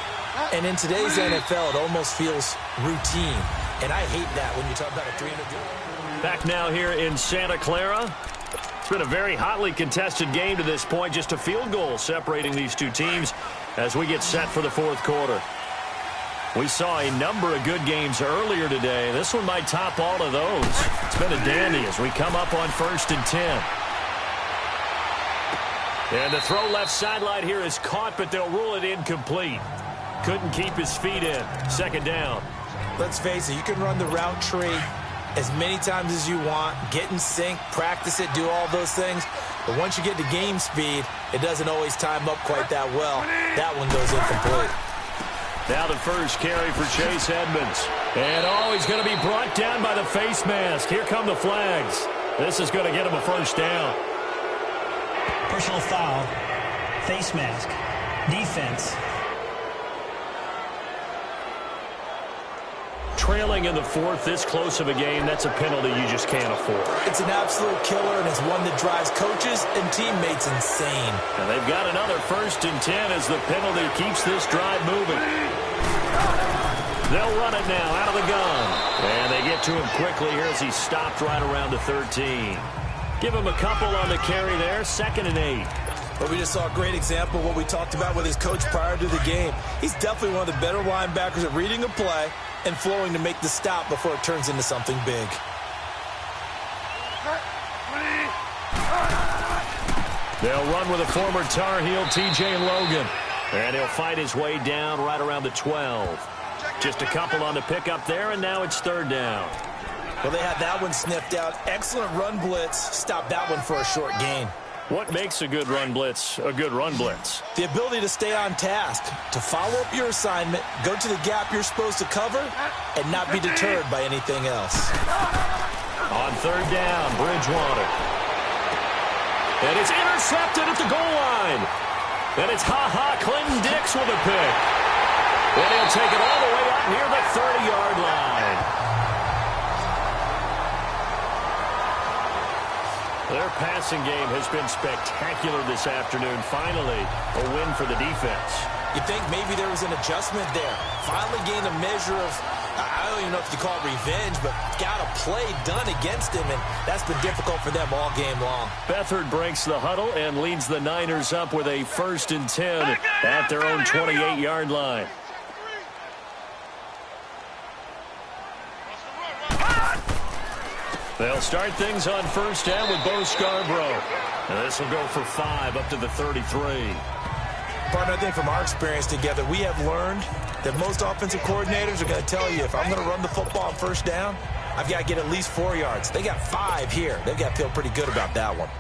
And in today's NFL, it almost feels routine. And I hate that when you talk about a 300-yard. Back now here in Santa Clara. It's been a very hotly contested game to this point. Just a field goal separating these two teams as we get set for the 4th quarter. We saw a number of good games earlier today. This one might top all of those. It's been a dandy as we come up on 1st and 10. And the throw left sideline here is caught, but they'll rule it incomplete. Couldn't keep his feet in. 2nd down. Let's face it, you can run the route tree as many times as you want, get in sync, practice it, do all those things. But once you get to game speed, it doesn't always time up quite that well. That one goes incomplete. Now the first carry for Chase Edmonds. And, he's going to be brought down by the face mask. Here come the flags. This is going to get him a 1st down. Personal foul, face mask, defense. Trailing in the 4th, this close of a game, that's a penalty you just can't afford. It's an absolute killer, and it's one that drives coaches and teammates insane. And they've got another 1st and 10 as the penalty keeps this drive moving. They'll run it now out of the gun. And they get to him quickly here as he's stopped right around the 13. Give him a couple on the carry there, 2nd and 8. But we just saw a great example of what we talked about with his coach prior to the game. He's definitely one of the better linebackers at reading a play and flowing to make the stop before it turns into something big. They'll run with a former Tar Heel, T.J. Logan. And he'll fight his way down right around the 12. Just a couple on the pickup there, and now it's 3rd down. Well, they had that one sniffed out. Excellent run blitz. Stopped that one for a short gain. What makes a good run blitz a good run blitz? The ability to stay on task, to follow up your assignment, go to the gap you're supposed to cover, and not be deterred by anything else. On 3rd down, Bridgewater. And it's intercepted at the goal line. And it's Clinton Dix with a pick. And he'll take it all the way up near the 30-yard line. Their passing game has been spectacular this afternoon. Finally, a win for the defense. You think maybe there was an adjustment there. Finally gained a measure of, I don't even know if you call it revenge, but got a play done against him, and that's been difficult for them all game long. Beathard breaks the huddle and leads the Niners up with a 1st and 10 at their own 28-yard line. They'll start things on 1st down with Bo Scarborough. And this will go for 5 up to the 33. Partner, I think from our experience together, we have learned that most offensive coordinators are going to tell you, if I'm going to run the football on 1st down, I've got to get at least 4 yards. They got 5 here. They've got to feel pretty good about that one.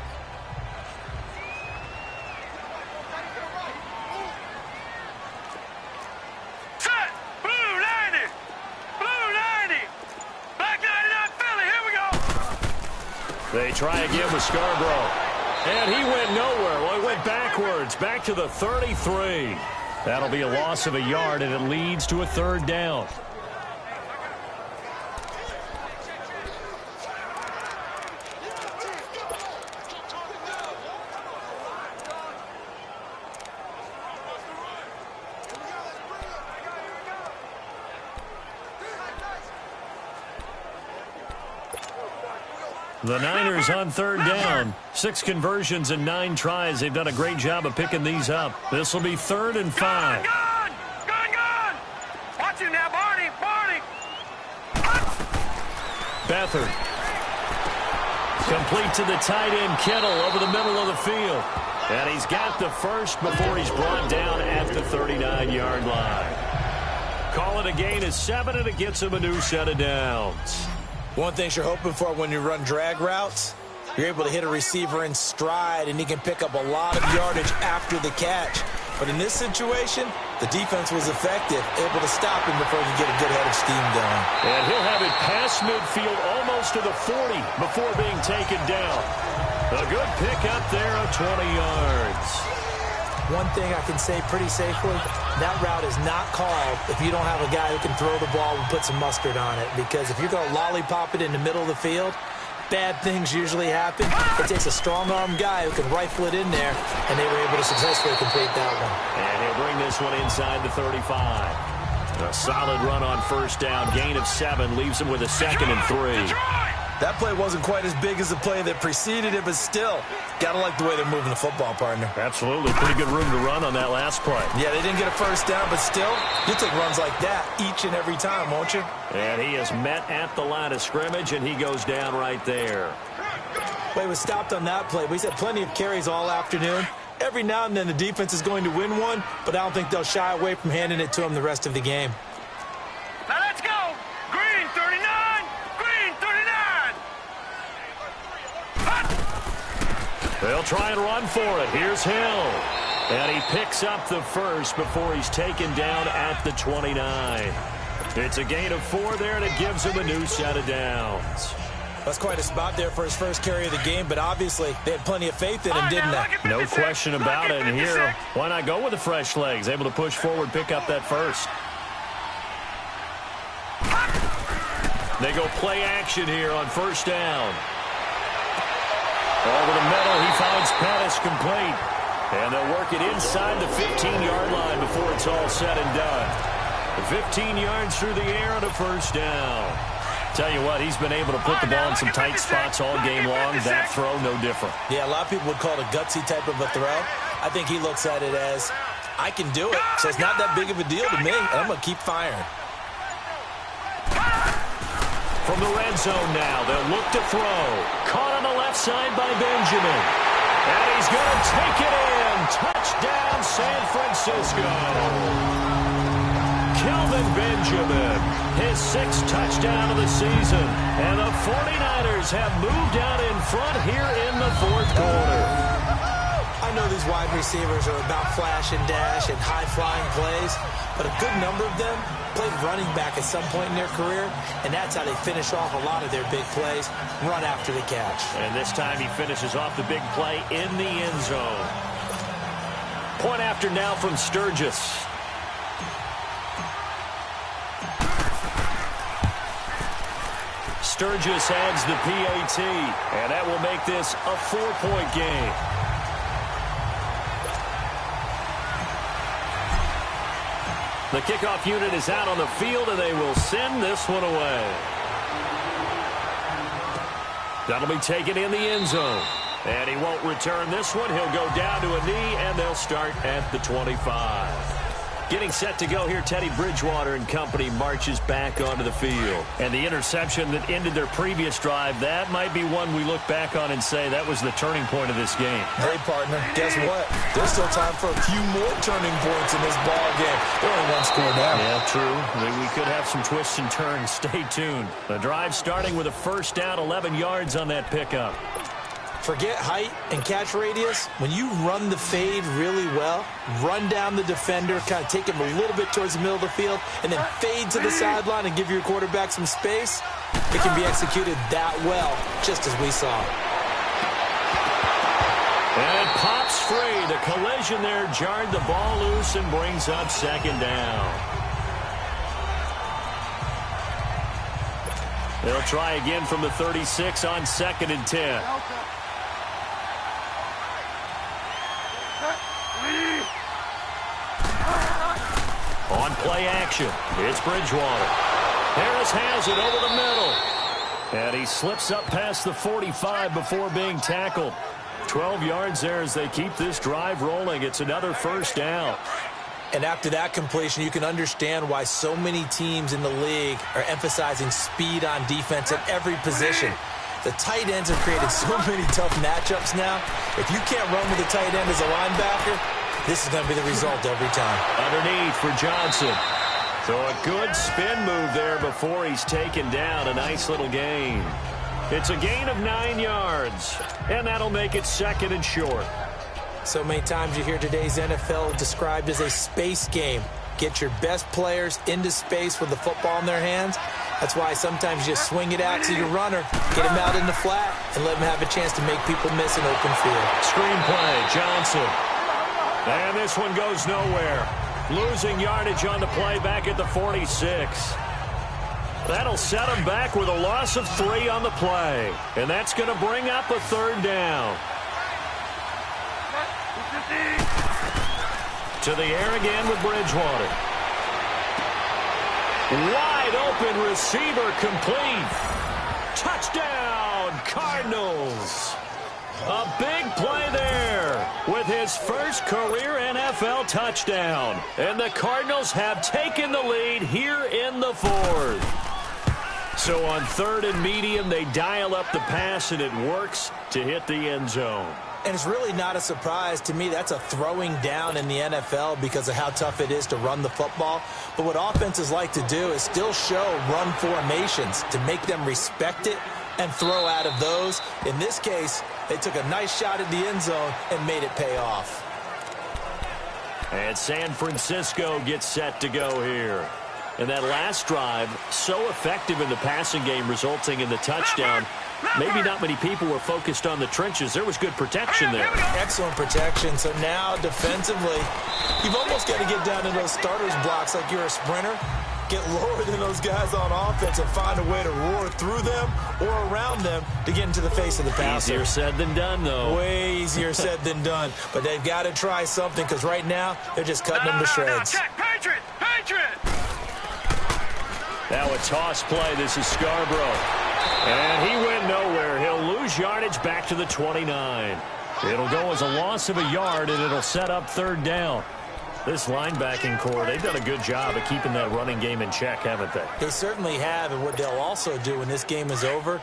Set! Blue 90! Blue 90! Black They try again with Scarborough. And he went nowhere. Well, he went backwards, back to the 33. That'll be a loss of a yard, and it leads to a third down. The Niners on third down. 6 conversions and 9 tries. They've done a great job of picking these up. This will be 3rd and 5. Gun! Watch him now, Barney! Beathard. Complete to the tight end, Kittle, over the middle of the field. And he's got the first before he's brought down at the 39-yard line. Call it a gain of 7, and it gets him a new set of downs. One thing you're hoping for when you run drag routes, you're able to hit a receiver in stride, and he can pick up a lot of yardage after the catch. But in this situation, the defense was effective, able to stop him before he could get a good head of steam going. And he'll have it past midfield almost to the 40 before being taken down. A good pickup there of 20 yards. One thing I can say pretty safely, that route is not called if you don't have a guy who can throw the ball and put some mustard on it. Because if you're going to lollipop it in the middle of the field, bad things usually happen. It takes a strong-arm guy who can rifle it in there, and they were able to successfully complete that one. And he'll bring this one inside the 35. A solid run on first down. Gain of 7 leaves him with a 2nd and 3. That play wasn't quite as big as the play that preceded it, but still, got to like the way they're moving the football, partner. Absolutely. Pretty good room to run on that last play. Yeah, they didn't get a first down, but still, you take runs like that each and every time, won't you? And he is met at the line of scrimmage, and he goes down right there. Well, he was stopped on that play. He's had plenty of carries all afternoon. Every now and then the defense is going to win one, but I don't think they'll shy away from handing it to him the rest of the game. Now let's go! Green 39! Green 39! They'll try and run for it. Here's Hill. And he picks up the first before he's taken down at the 29. It's a gain of 4 there, and it gives him a new set of downs. That's quite a spot there for his first carry of the game, but obviously they had plenty of faith in him, didn't they? No question about it. And here, why not go with the fresh legs? Able to push forward, pick up that first. They go play action here on first down. Over the middle, he finds Pettis complete. And they'll work it inside the 15-yard line before it's all said and done. 15 yards through the air on a first down. Tell you what, he's been able to put the ball in some tight spots all game long. That throw, no different. Yeah, a lot of people would call it a gutsy type of a throw. I think he looks at it as, I can do it, so it's not that big of a deal to me, and I'm going to keep firing. From the red zone now, they'll look to throw. Caught on the left side by Benjamin. And he's going to take it in. Touchdown, San Francisco. Kelvin Benjamin, his 6th touchdown of the season. And the 49ers have moved out in front here in the 4th quarter. I know these wide receivers are about flash and dash and high-flying plays, but a good number of them played running back at some point in their career, and that's how they finish off a lot of their big plays, run after the catch. And this time he finishes off the big play in the end zone. Point after now from Sturgis. Sturgis adds the PAT, and that will make this a 4-point game. The kickoff unit is out on the field, and they will send this one away. That'll be taken in the end zone. And he won't return this one. He'll go down to a knee, and they'll start at the 25. Getting set to go here, Teddy Bridgewater and company marches back onto the field. And the interception that ended their previous drive, that might be one we look back on and say that was the turning point of this game. Hey, partner, guess what? There's still time for a few more turning points in this ball game. They're only one score down. Yeah, true. We could have some twists and turns. Stay tuned. The drive starting with a first down, 11 yards on that pickup. Forget height and catch radius. When you run the fade really well, run down the defender, kind of take him a little bit towards the middle of the field, and then fade to the sideline and give your quarterback some space, it can be executed that well, just as we saw. collision there jarred the ball loose and brings up second down. They'll try again from the 36 on 2nd and 10. On play action, it's Bridgewater. Harris has it over the middle. And he slips up past the 45 before being tackled. 12 yards there as they keep this drive rolling. It's another first down. And after that completion, you can understand why so many teams in the league are emphasizing speed on defense at every position. The tight ends have created so many tough matchups now. If you can't run with a tight end as a linebacker, this is going to be the result every time. Underneath for Johnson. So a good spin move there before he's taken down. A nice little gain. It's a gain of 9 yards, and that'll make it 2nd and short. So many times you hear today's NFL described as a space game. Get your best players into space with the football in their hands. That's why sometimes you just swing it out to your runner, get him out in the flat, and let him have a chance to make people miss an open field. Screenplay, Johnson. And this one goes nowhere. Losing yardage on the play back at the 46. That'll set him back with a loss of 3 on the play. And that's going to bring up a 3rd down. To the air again with Bridgewater. Wide open receiver complete. Touchdown, Cardinals. A big play there with his first career NFL touchdown. And the Cardinals have taken the lead here in the 4th. So on 3rd and medium, they dial up the pass, and it works to hit the end zone. And it's really not a surprise to me. That's a throwing down in the NFL because of how tough it is to run the football. But what offenses like to do is still show run formations to make them respect it and throw out of those. In this case, they took a nice shot at the end zone and made it pay off. And San Francisco gets set to go here. And that last drive, so effective in the passing game, resulting in the touchdown. Maybe not many people were focused on the trenches. There was good protection there. Excellent protection. So now, defensively, you've almost got to get down to those starters blocks like you're a sprinter. Get lower than those guys on offense and find a way to roar through them or around them to get into the face of the passer. Easier said than done, though. Way easier said than done. But they've got to try something because right now, they're just cutting them to shreds. Check, Patriot! Patriot! Now a toss play. This is Scarborough. And he went nowhere. He'll lose yardage back to the 29. It'll go as a loss of a yard, and it'll set up 3rd down. This linebacking core, they've done a good job of keeping that running game in check, haven't they? They certainly have, and what they'll also do when this game is over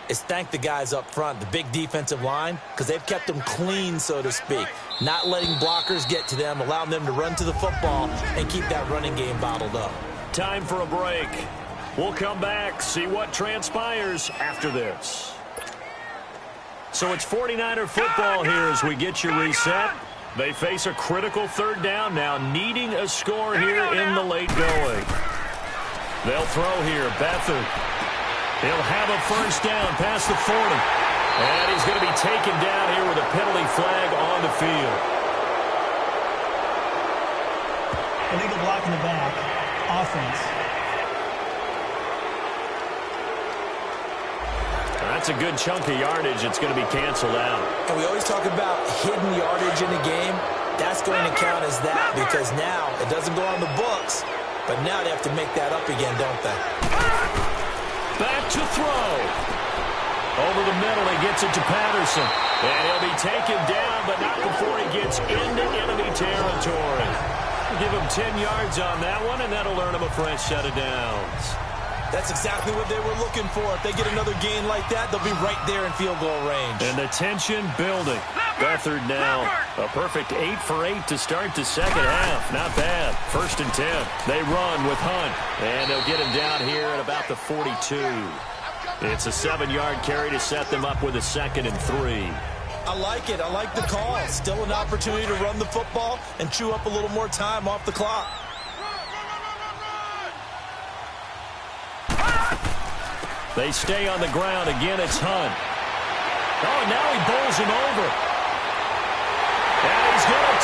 is thank the guys up front, the big defensive line, because they've kept them clean, so to speak. Not letting blockers get to them, allowing them to run to the football and keep that running game bottled up. Time for a break. We'll come back, see what transpires after this. So it's 49er football here as we get you reset. They face a critical 3rd down now, needing a score here in the late going. They'll throw here. Beathard. He'll have a first down past the 40. And he's going to be taken down here with a penalty flag on the field. Illegal block in the back. Offense. That's a good chunk of yardage. It's going to be canceled out. And we always talk about hidden yardage in a game. That's going to count as that because now it doesn't go on the books, but now they have to make that up again, don't they? Back to throw. Over the middle, he gets it to Patterson. And he'll be taken down, but not before he gets into enemy territory. Give him 10 yards on that one, and that'll earn him a fresh set of downs. That's exactly what they were looking for. If they get another gain like that, they'll be right there in field goal range. And the tension building. Beathard now a perfect 8 for 8 to start the second half. Not bad. 1st and 10. They run with Hunt. And they'll get him down here at about the 42. It's a 7-yard carry to set them up with a 2nd and 3. I like it. I like the call. Still an opportunity to run the football and chew up a little more time off the clock. They stay on the ground. Again, it's Hunt. Oh, now he bowls him over. And he's going to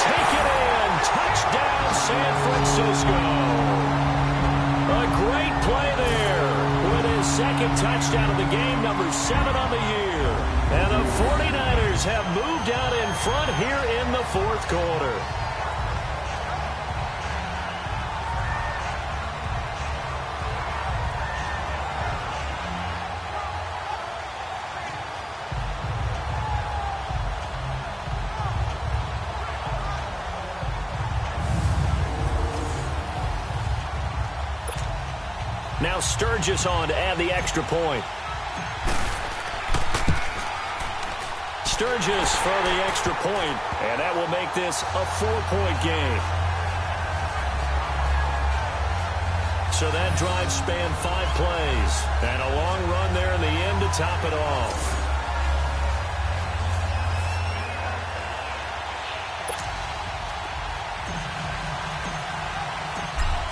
Francisco. A great play there with his second touchdown of the game, number 7 on the year. And the 49ers have moved out in front here in the fourth quarter. Now Sturgis on to add the extra point. Sturgis for the extra point, and that will make this a 4-point game. So that drive spanned 5 plays, and a long run there in the end to top it off.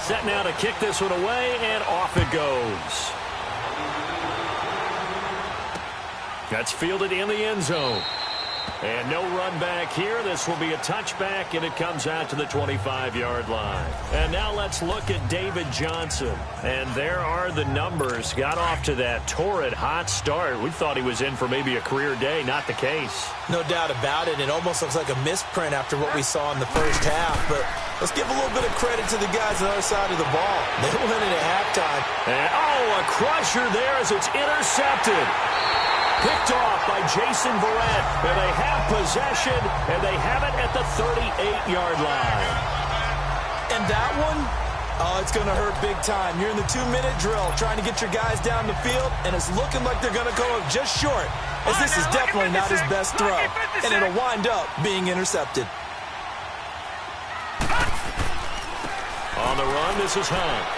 Set now to kick this one away, and off it goes. That's fielded in the end zone. And no run back here. This will be a touchback, and it comes out to the 25-yard line. And now let's look at David Johnson. And there are the numbers. Got off to that torrid hot start. We thought he was in for maybe a career day. Not the case. No doubt about it. It almost looks like a misprint after what we saw in the first half. But let's give a little bit of credit to the guys on the other side of the ball. They win it at halftime. And, a crusher there as it's intercepted. Picked off by Jason Verrett, and they have possession, and they have it at the 38-yard line. And that one, it's going to hurt big time. You're in the 2-minute drill trying to get your guys down the field, and it's looking like they're going to go up just short, as this is definitely not his best throw, and it'll wind up being intercepted. On the run, this is Hunt.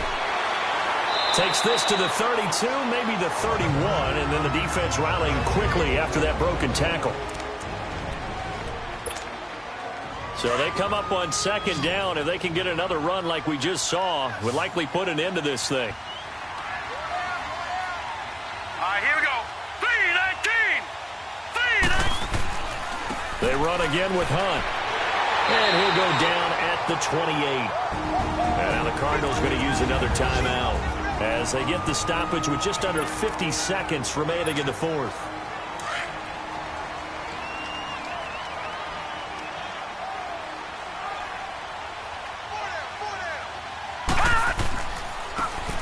Takes this to the 32, maybe the 31, and then the defense rallying quickly after that broken tackle. So they come up on second down. If they can get another run like we just saw, would likely put an end to this thing. All right, here we go. 3-19. 3-19. They run again with Hunt. And he'll go down at the 28. And now the Cardinals going to use another timeout as they get the stoppage with just under 50 seconds remaining in the fourth.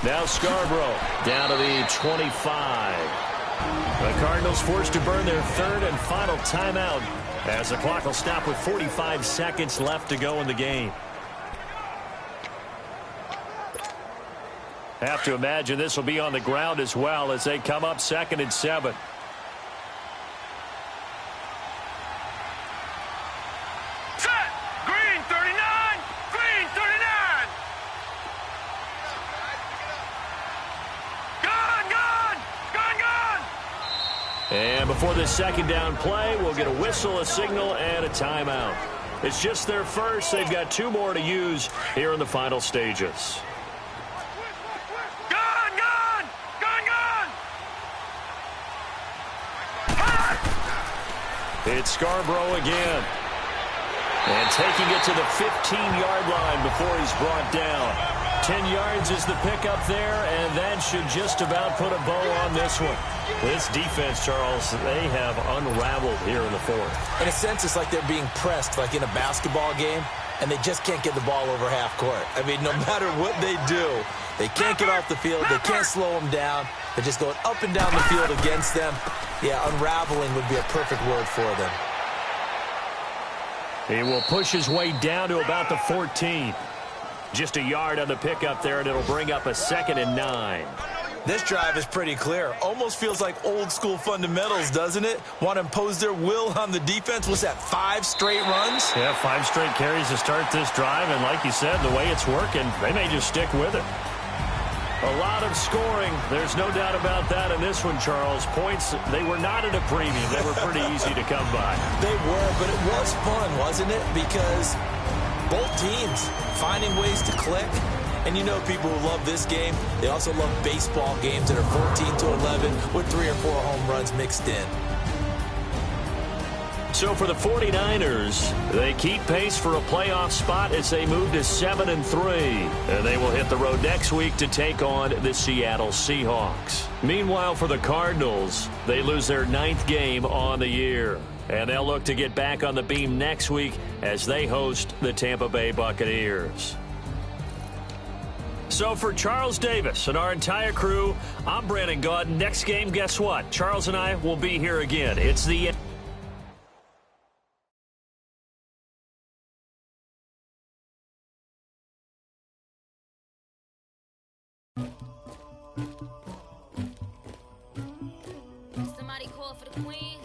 Now Scarborough down to the 25. The Cardinals forced to burn their third and final timeout as the clock will stop with 45 seconds left to go in the game. Have to imagine this will be on the ground as well as they come up 2nd and 7. Set. Green 39. Green 39. Gun. And before this second down play, we'll get a whistle, a signal, and a timeout. It's just their first. They've got 2 more to use here in the final stages. It's Scarborough again. And taking it to the 15-yard line before he's brought down. 10 yards is the pickup there, and that should just about put a bow on this one. This defense, Charles, they have unraveled here in the fourth. In a sense, it's like they're being pressed like in a basketball game, and they just can't get the ball over half court. I mean, no matter what they do, they can't get off the field. They can't slow them down. They're just going up and down the field against them. Yeah, unraveling would be a perfect word for them. He will push his way down to about the 14. Just a yard on the pickup there, and it'll bring up a 2nd and 9. This drive is pretty clear. Almost feels like old-school fundamentals, doesn't it? Want to impose their will on the defense. Was that 5 straight runs? Yeah, 5 straight carries to start this drive, and like you said, the way it's working, they may just stick with it. A lot of scoring. There's no doubt about that in this one, Charles. Points, they were not at a premium. They were pretty easy to come by. They were, but it was fun, wasn't it? Because both teams finding ways to click. And you know people who love this game, they also love baseball games that are 14-11 with 3 or 4 home runs mixed in. So for the 49ers, they keep pace for a playoff spot as they move to 7-3. And they will hit the road next week to take on the Seattle Seahawks. Meanwhile, for the Cardinals, they lose their 9th game on the year. And they'll look to get back on the beam next week as they host the Tampa Bay Buccaneers. So for Charles Davis and our entire crew, I'm Brandon Gaudin. Next game, guess what? Charles and I will be here again. It's the... Somebody call for the queen.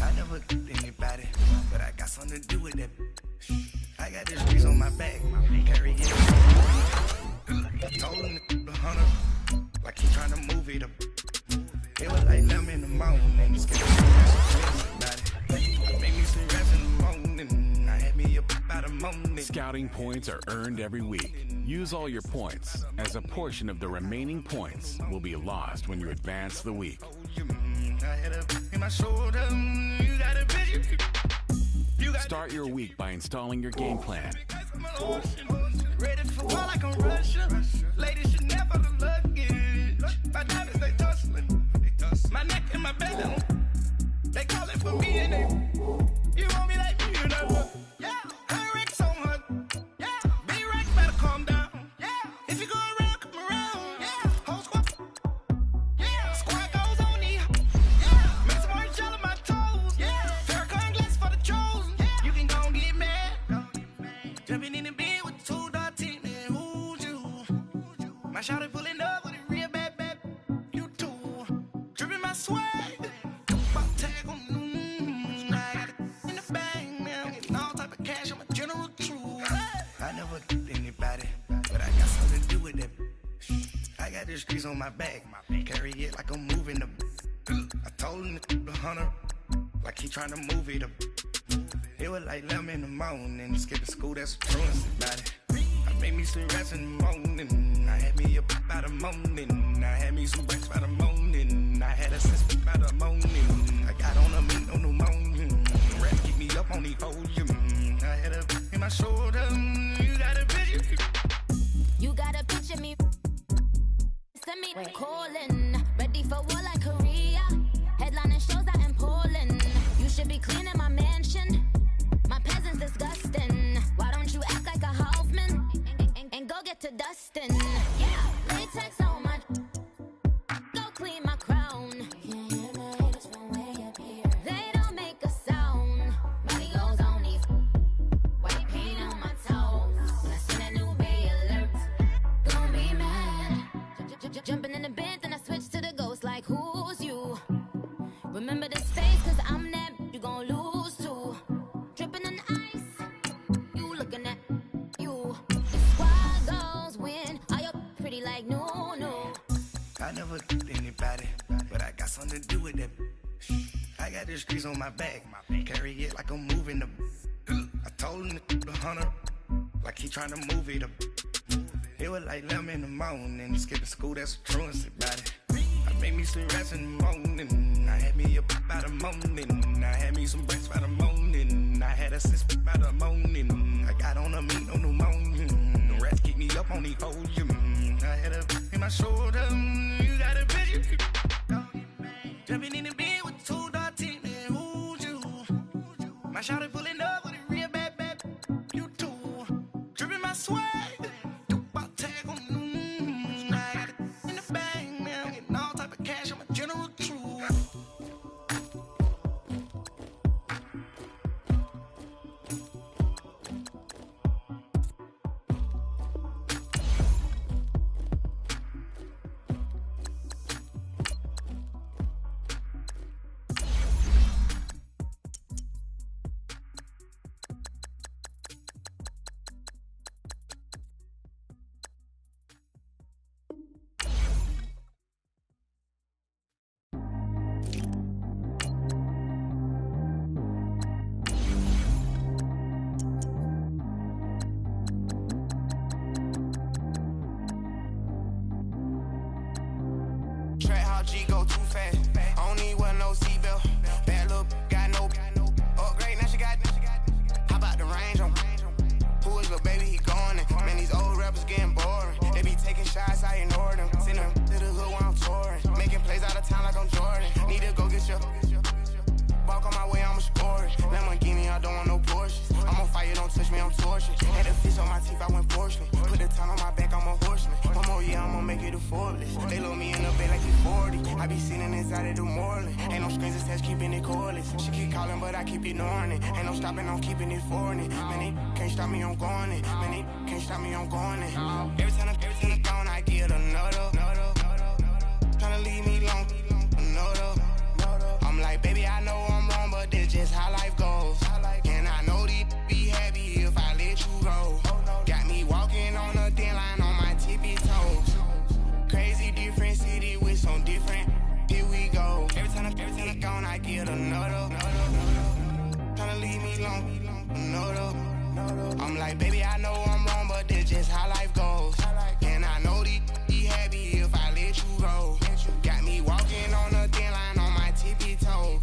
I never killed anybody, but I got something to do with that. I got this grease on my back, carry it. I told him the hunter, like he trying to move it up. It was like them in the morning, and it's getting about it. Made me some rest in the morning. I had me up about a morning. Scouting points are earned every week. Use all your points, as a portion of the remaining points will be lost when you advance the week. I had a in my shoulder. You got a bitch. Start your week by installing your game plan. Ready for war like I'm Russia. Ladies should never look luggage. My diamonds, they tussling. My neck and my belly. They call it for me and they. You want me like me, you know? Yeah. Her Rex on her. Yeah. B-Rex better calm down. Yeah. If you go around, come around. Yeah. Whole squad. Yeah. Squad goes on the. Yeah. Make some orange gel on my toes. Yeah. Farrakhan glass for the chosen. Yeah. You can go and get mad. Jumping in the bed with 2 dark teeth, man. Who's you? My shawty pulling up with a real bad. You too. Dripping my swag. Tag on. I got it in the bag, man. Getting all type of cash. I'm a general true. I never killed anybody, but I got something to do with that. I got this grease on my back. Carry it like I'm moving the. I told him the hunter, like he trying to move it up. It was like 11 in the morning. Skipping school, that's a truancy about it. I made me some rest in the morning. I had me up by the morning. I had me some breakfast by the morning. I had a sense by the morning. I got on a meat on the morning. Rats keep me up on the volume. I had a in my shoulder. You got a bitch. You gotta picture me. Send me calling. Ready for war like Korea. Headlining shows out in Poland. You should be cleaning my mansion. My peasants disgusting. Why don't you act like a Hoffman and go get to dustin'? Yeah, latex on my. Go clean my crown. They don't make a sound. Money goes on these. White paint on my toes. When I see that new Bay alert, gonna be mad. Jumping in the bed, then I switch to the ghost like who's you? Remember this face, cause I'm that you gon' lose too. Dripping in ice, you looking at you. It's why girls win. Are you pretty like no? I never killed anybody, but I got something to do with that. I got this grease on my back, carry it like I'm moving the. I told him the hunter, like he trying to move it up. It was like 11 in the morning. Skipping school, that's a truancy about it. I made me some rest in the morning. I had me up by the morning. I had me some breakfast by the morning. I had a sense by the morning. I got on a meat on the morning. The rats keep me up on the volume. I had a in my shoulder. You got a bitch. Jumping in the bed with 2 dark teeth, man. Who's you? My shawty pulling up with a real bad. You too. Dripping my swag. Tag on. I got it in the bag, man. Getting all type of cash. I'm a general true. crown on my back, I'm a horseman. One more year, I'ma make it a Forbes. They load me in the bed like it's 40. I be sitting inside of the Moreland. Ain't no strings attached, keeping it cordless. She keep calling, but I keep ignoring it. Ain't no stopping, I'm keeping it foreign it. Man, they can't stop me, I'm going it. Man, they can't stop me, I'm going it. Every time I'm gone, I get another. Tryna leave me alone, another. I'm like, baby, I know I'm wrong, but this just how life goes. And I know these be happy if I let you go. Got me walking on a thin line on my tippy toes. Crazy different city with some different. Here we go. Every time I'm gone, I get another. Tryna leave me alone, another. I'm like, baby, I know I'm wrong, but this just how life goes. And I know these be happy if I let you go. Got me walking on a thin line on my tippy toes.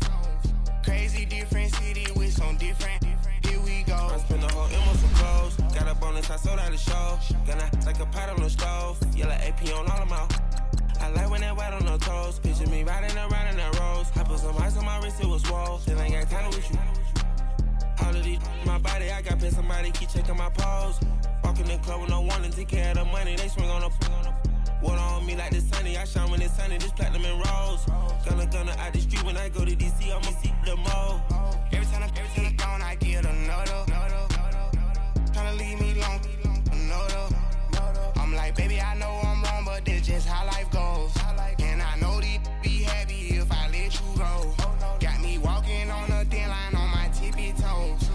Crazy different city with some different. Here we go. I spent the whole M on some clothes. Got a bonus, I sold out the show. Gonna like a pot on the stove. Yellow AP on all of them out. I like when that wet on the toes. Picture me riding around in that rose. I put some ice on my wrist, it was swole. Still ain't got time with you. All of these my body, I got pissed. Somebody keep checking my pose. Walking in the club with no warning, take care of the money. They swing on the water on me like the sunny. I shine when it's sunny, this platinum and rose. Gonna out the street when I go to DC, I'ma see the mall. Every time I'm gone, I get another. Tryna leave me alone, another. I'm like, baby, I know I'm wrong, but this just how life goes. And I know these be happy if I let you go. Got me walking on a thin line on my tippy toes.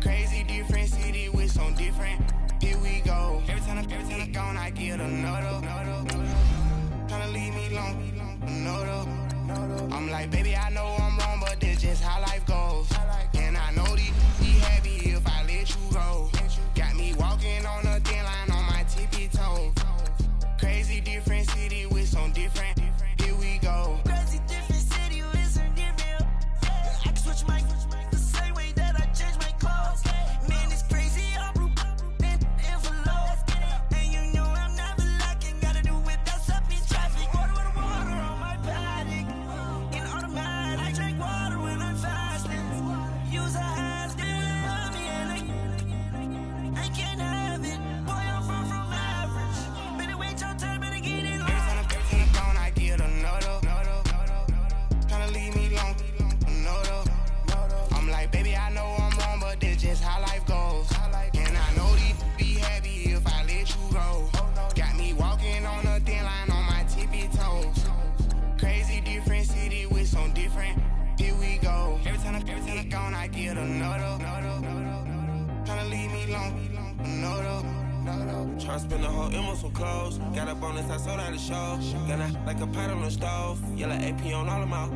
Crazy different city with some different. Here we go. Every time I'm gone, I get another. Tryna leave me alone, another. I'm like, baby, I know I'm wrong, but this just how life goes. And I know these be happy if I let you go. Got me walking on a thin line on my tippy toes. Crazy different city with some different. Here we go. Crazy different city with some different. I can switch my the same way that I change my clothes. Man, it's crazy. I'm in envelope. And you know I'm never lacking. Gotta do without stopping traffic. Water on my paddock. In automatic. I drink water when I'm fasting. Use a has me and I can't have it. Boy, I'm far from average. Better wait your turn, better get in line. Every time I'm gone, I get another. Tryna leave me alone, another. I'm like, baby, I know I'm wrong, but this just how life goes. And I know these be happy if I let you go. Got me walking on a thin line on my tippy toes. Crazy different city with some different. Here we go. Every time I'm gone, I get another. Tryna leave me alone, another. Tryna spend the whole M on some clothes. Got a bonus, I sold out the show. Gonna like a pot on the stove. Yellow AP on all of them out.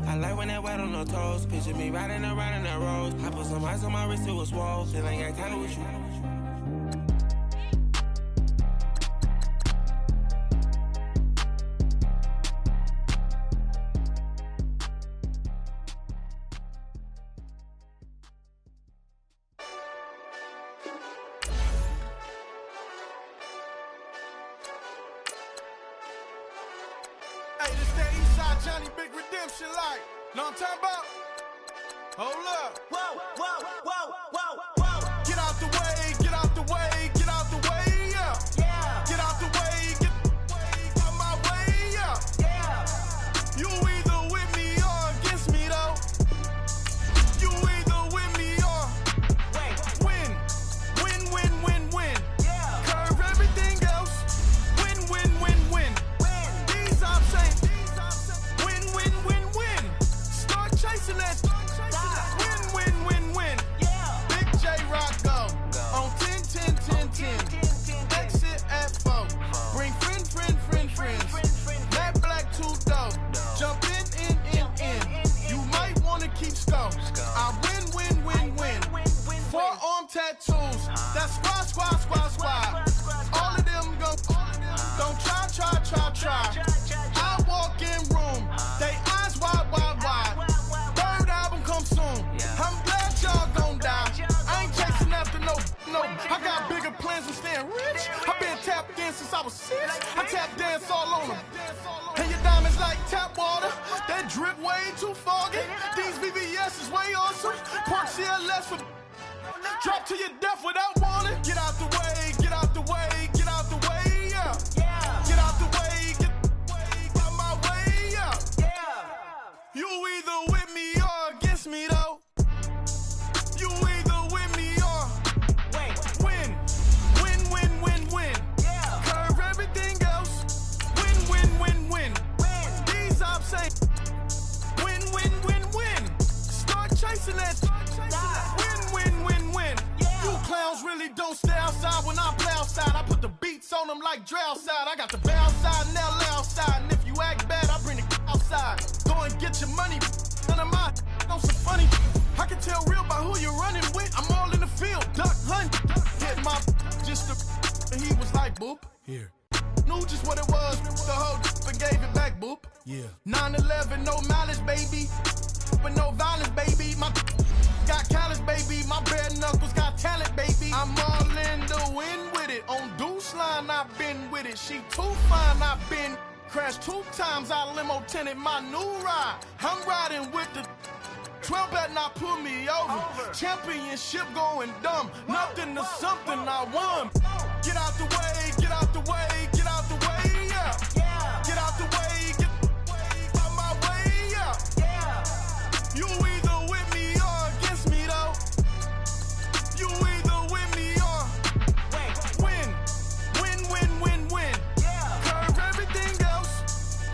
I like when that wet on the toes. Picture me riding around in that rose. I put some ice on my wrist, it was swole. Still ain't got time with you. Hey, this that Eastside Johnny Big Redemption like. Know what I'm talking about? Hold up. Whoa, whoa, whoa, whoa, whoa. Get out the way, get out the way, get out the way, yeah. Yeah, Get out the way, get out my way, yeah. yeah. You either with me or against me, though. You either with me or win. Win, win, win, win. Yeah. Curve everything else. Win, win, win, win. These I'm saying. Win, win, win, win. Start chasing that. Win, win, win, win. Yeah. Big J Rock go. On 10, 10, 10, 10. Exit at 4. Bring friends. Matt Black 2 dope. Jump in. You might wanna keep scope. I win. Forearm tattoos. That's squad. All of them go. Don't try. I walk in room. They eyes wide. Third album come soon. I'm glad y'all gon' die. I ain't chasing after no. I got bigger plans than staying rich. I've been tapped in since I was 6. I tap dance all on them. And your diamonds like tap water. That drip way too foggy. These VVS is way awesome. Park CLS for drop to your death without warning. Get out the way. them like Dre outside. I got the bow side and LA outside. And if you act bad, I bring the outside. Go and get your money. None of my know some funny. I can tell real by who you're running with. I'm all in the field. Duck hunt. Hit my just and he was like, boop. Here. Knew just what it was. The whole and gave it back, boop. Yeah. 9/11, no malice, baby. But no violence, baby. My got callous, baby. My bare knuckles got talent, baby. I'm all in the wind with it. On Deuce line, I've been with it. She too fine, I've been crashed 2 times. I limo tinted my new ride. I'm riding with the 12 better not pull me over. Championship going dumb. Nothing to something I won. Get out the way, get out the way, get out the way, yeah. Get out the way, get out my way, yeah. You either with me or against me, though. You either with me or win. Win, win, win, win. Curve everything else.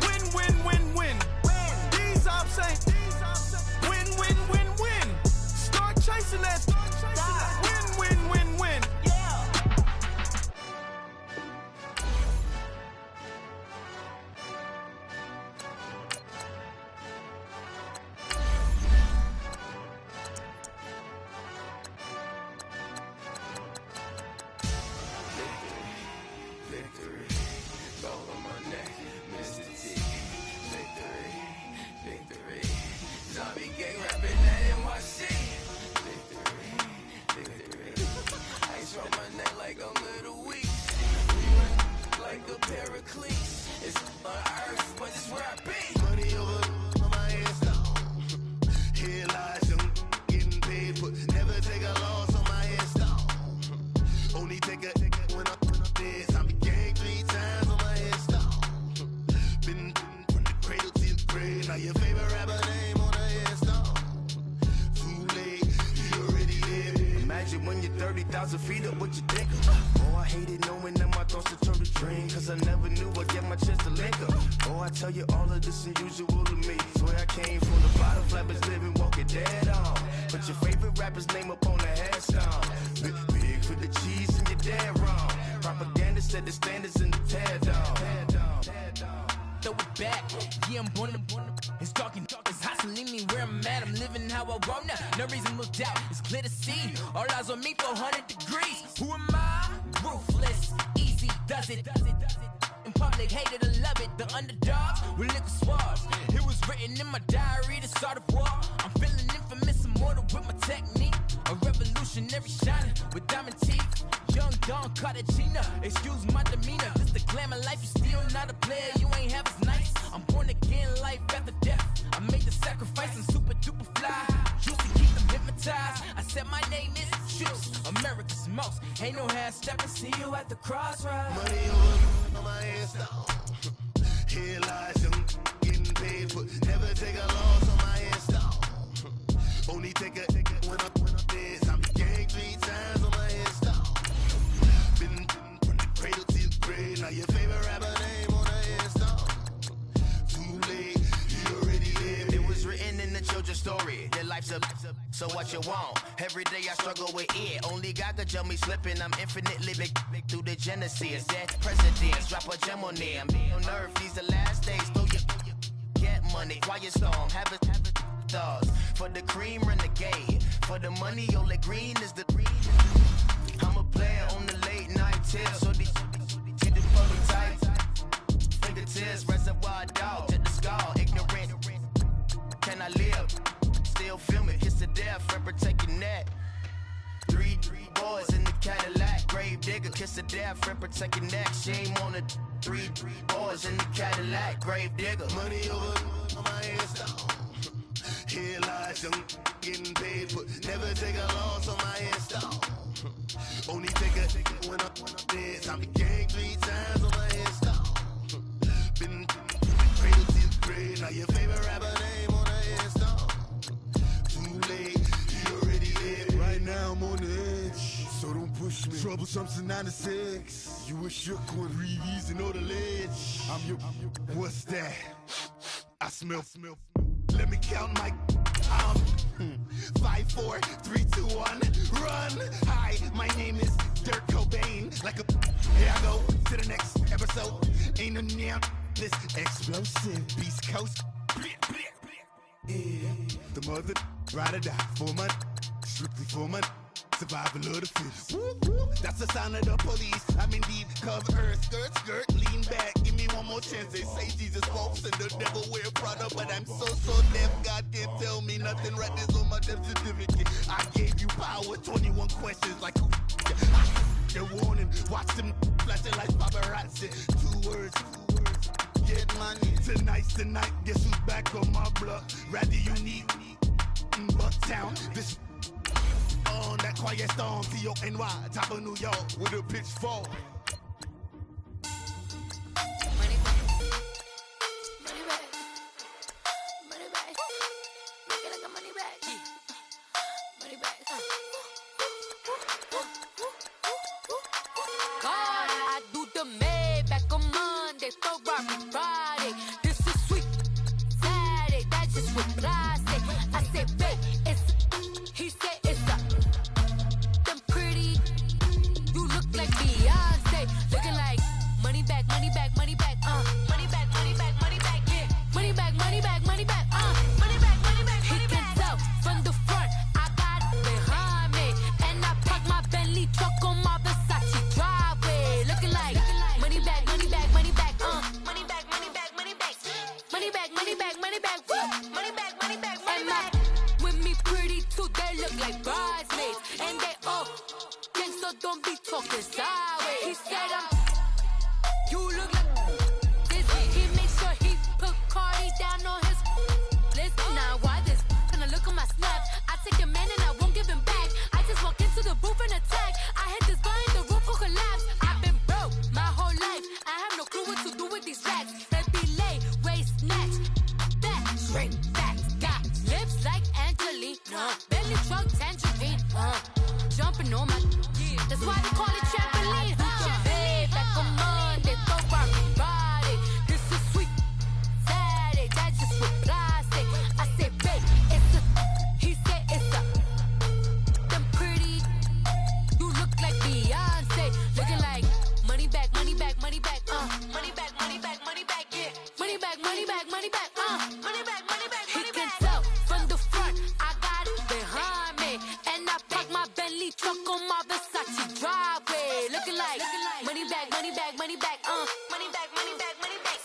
Win, win, win, win. These ops ain't win, win, win, win. Start chasing that. Win, win, win, win. So what you want? Every day I struggle with it. Only God could jump me slipping. I'm infinitely big through the Genesis. Dead presidents, drop a gem on them. On earth, these the last days. Throw your get money. Quiet storm, have it stars. For the cream, renegade. For the money, only green is the green. I'm a player on the late night tips. So these get the fully tight. Fingertips, reservoir dog. To the skull, ignorant. Can I live? Still film it, kiss to death, friend protect your neck. Three boys in the Cadillac, grave digger, kiss to death, friend protect your neck. Shame on the three boys in the Cadillac, grave digger. Money over on my headstone. Here lies young, getting paid, but never take a loss on my headstone. Only take a when I'm dead. I'm the gang 3 times on my headstone. Been cradle to the grave, now your favorite rapper name on the headstone. You already live. Right now I'm on the edge, so don't push me. Troublesome since 96. You a shook one, Reeves and all the ledge. I'm your, what's that? I smell. Let me count my 5, 4, 3, 2, 1, run. Hi, my name is Dirt Cobain, like a. Here I go to the next episode. Ain't no damn this explosive Beast Coast. Yeah, the mother ride or die for money, strictly for money. Survival of the fittest. That's the sound of the police. I'm indeed cover earth, skirt, lean back. Give me one more chance. They say Jesus walks and the devil wear Prada, but I'm so deaf. God can't tell me nothing. Right this on my death certificate. I gave you power. 21 questions like who? They're warning. Watch them flashing like paparazzi. Two words. Get money. Tonight's the night. Guess who's back on my block? Rather unique. Bucktown. This. On that quiet storm, T-O-N-Y, top of New York, with a pitchfork. Money back. Money back. Money back. Make it like a money back. Money back. God, I do the Maybach on Monday, Ferrari Friday. This is sweet Saturday, that's just what I say. I say, babe, it's. He said it's a. Them pretty. You look like Beyonce. Looking like money back, money back, money back, money back, money back, money back, yeah. Money back, money back, money back, money back, money back, money back. He can tell from the front, I got it behind me. And I park my Bentley truck on my Versace driveway. Looking like money back, money back, money back, money back, money back, money back. Money back, money back, money back, woo. Money back, money back, money back. With me pretty too, they look like bridesmaids. And they all gang, so don't be talking sideways. He said you look like this. He makes sure he put Cardi down on his list. Now why this? Gonna look at my snap. I take your man and I won't give him back. I just walk into the booth and attack. I hit this guy in the roof will collapse. I've been broke my whole life. I have no clue what to do with these racks. Heavy lay, waist snatch, back, straight back. Got lips like Angelina, belly truck tangerine. Jumping on my, that's why they call it trampoline. Babe, back on Monday, Ferrari Friday. This is sweet Saturday, that's just what I say. I say, babe, it's a. He said it's a. Them pretty. You look like Beyonce, looking like money back, money back, money back, money back, money back, money back, yeah. Money back, money back, money back, money back, money back. He can tell from the front, I got it behind me, and I park my Bentley truck on my Versace driveway. Looking like money back, money back, money back, money back, money back, money back,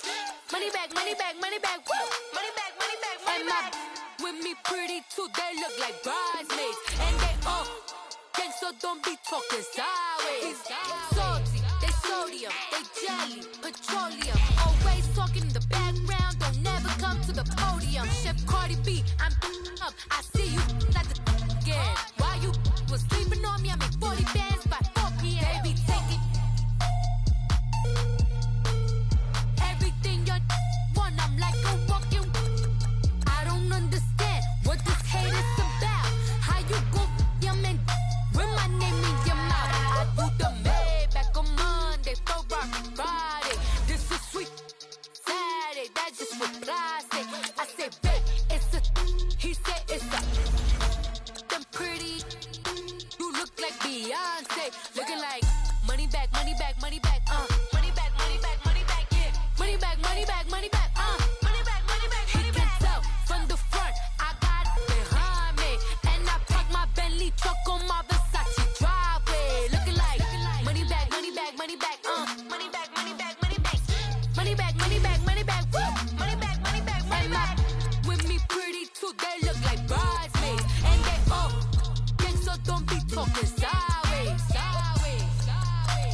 money back, money back, money back, woo. Money back, money back, money back. With me pretty too, they look like bridesmaids, and they all gang, so don't be talking sideways. Salty, they sodium, they jelly, petroleum. Always talking in the background, don't never come to the podium. Chef Cardi B, I'm up. I see you like the again. While you was sleeping on me, I make 40 bands by 4 p.m. Baby, take it. Everything you want, I'm like a walking. I don't understand what this hate is about. How you go, your man, with my name in your mouth. I do the Maybach on Monday, Ferrari Friday. This is sweet Saturday, that's just what I say. I say, babe, it's a. He said it's a. Them pretty. You look like Beyonce, looking like money back, money back, money back, money back, money back, money back, yeah. Money back, money back, money back, money back, money back, money back. He can tell from the front, I got it behind me, and I park my Bentley truck on my Versace driveway. Looking like money back, money back, money back, money back, money back, money back, money back, money back, money back, woo. Money back, money back, money back. With me pretty too, they look like bridesmaids, and they all gang, so don't be talking sideways, sideways, sideways.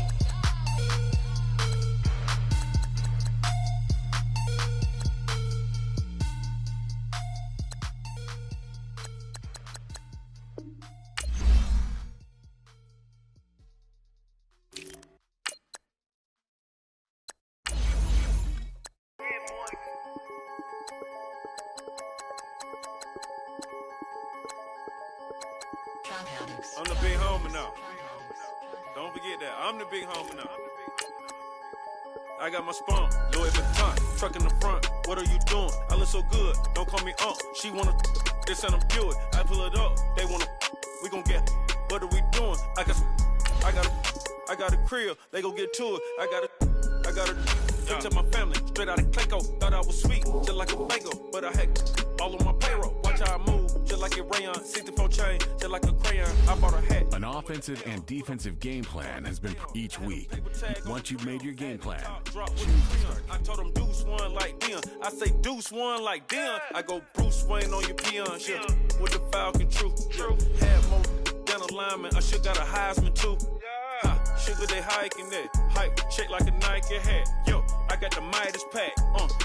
I'm the big homie now. Don't forget that. I'm the big homie now. I got my spunk, Louis Vuitton, truck in the front. What are you doing? I look so good. Don't call me up. She wanna this and I'm Buick. I pull it up. They wanna we gon' get. What are we doing? I got I got a crib, they gon' get to it. I got to my family, straight out of Clayco. Thought I was sweet, just like a Fago. But I had all on my payroll. Watch how I move, just like a rayon. 64 chain, just like a crayon. I bought a hat. An offensive and defensive game plan has been each week. Once you've made your game plan, I told them Deuce one like Dion. I say Deuce one like Dion. I go Bruce Wayne on your peon. Yeah. With the Falcon, true. Had more than a lineman. I should got a Heisman too. Sugar, they hiking that. Hike, shake like a Nike hat. Yo, I got the Midas pack.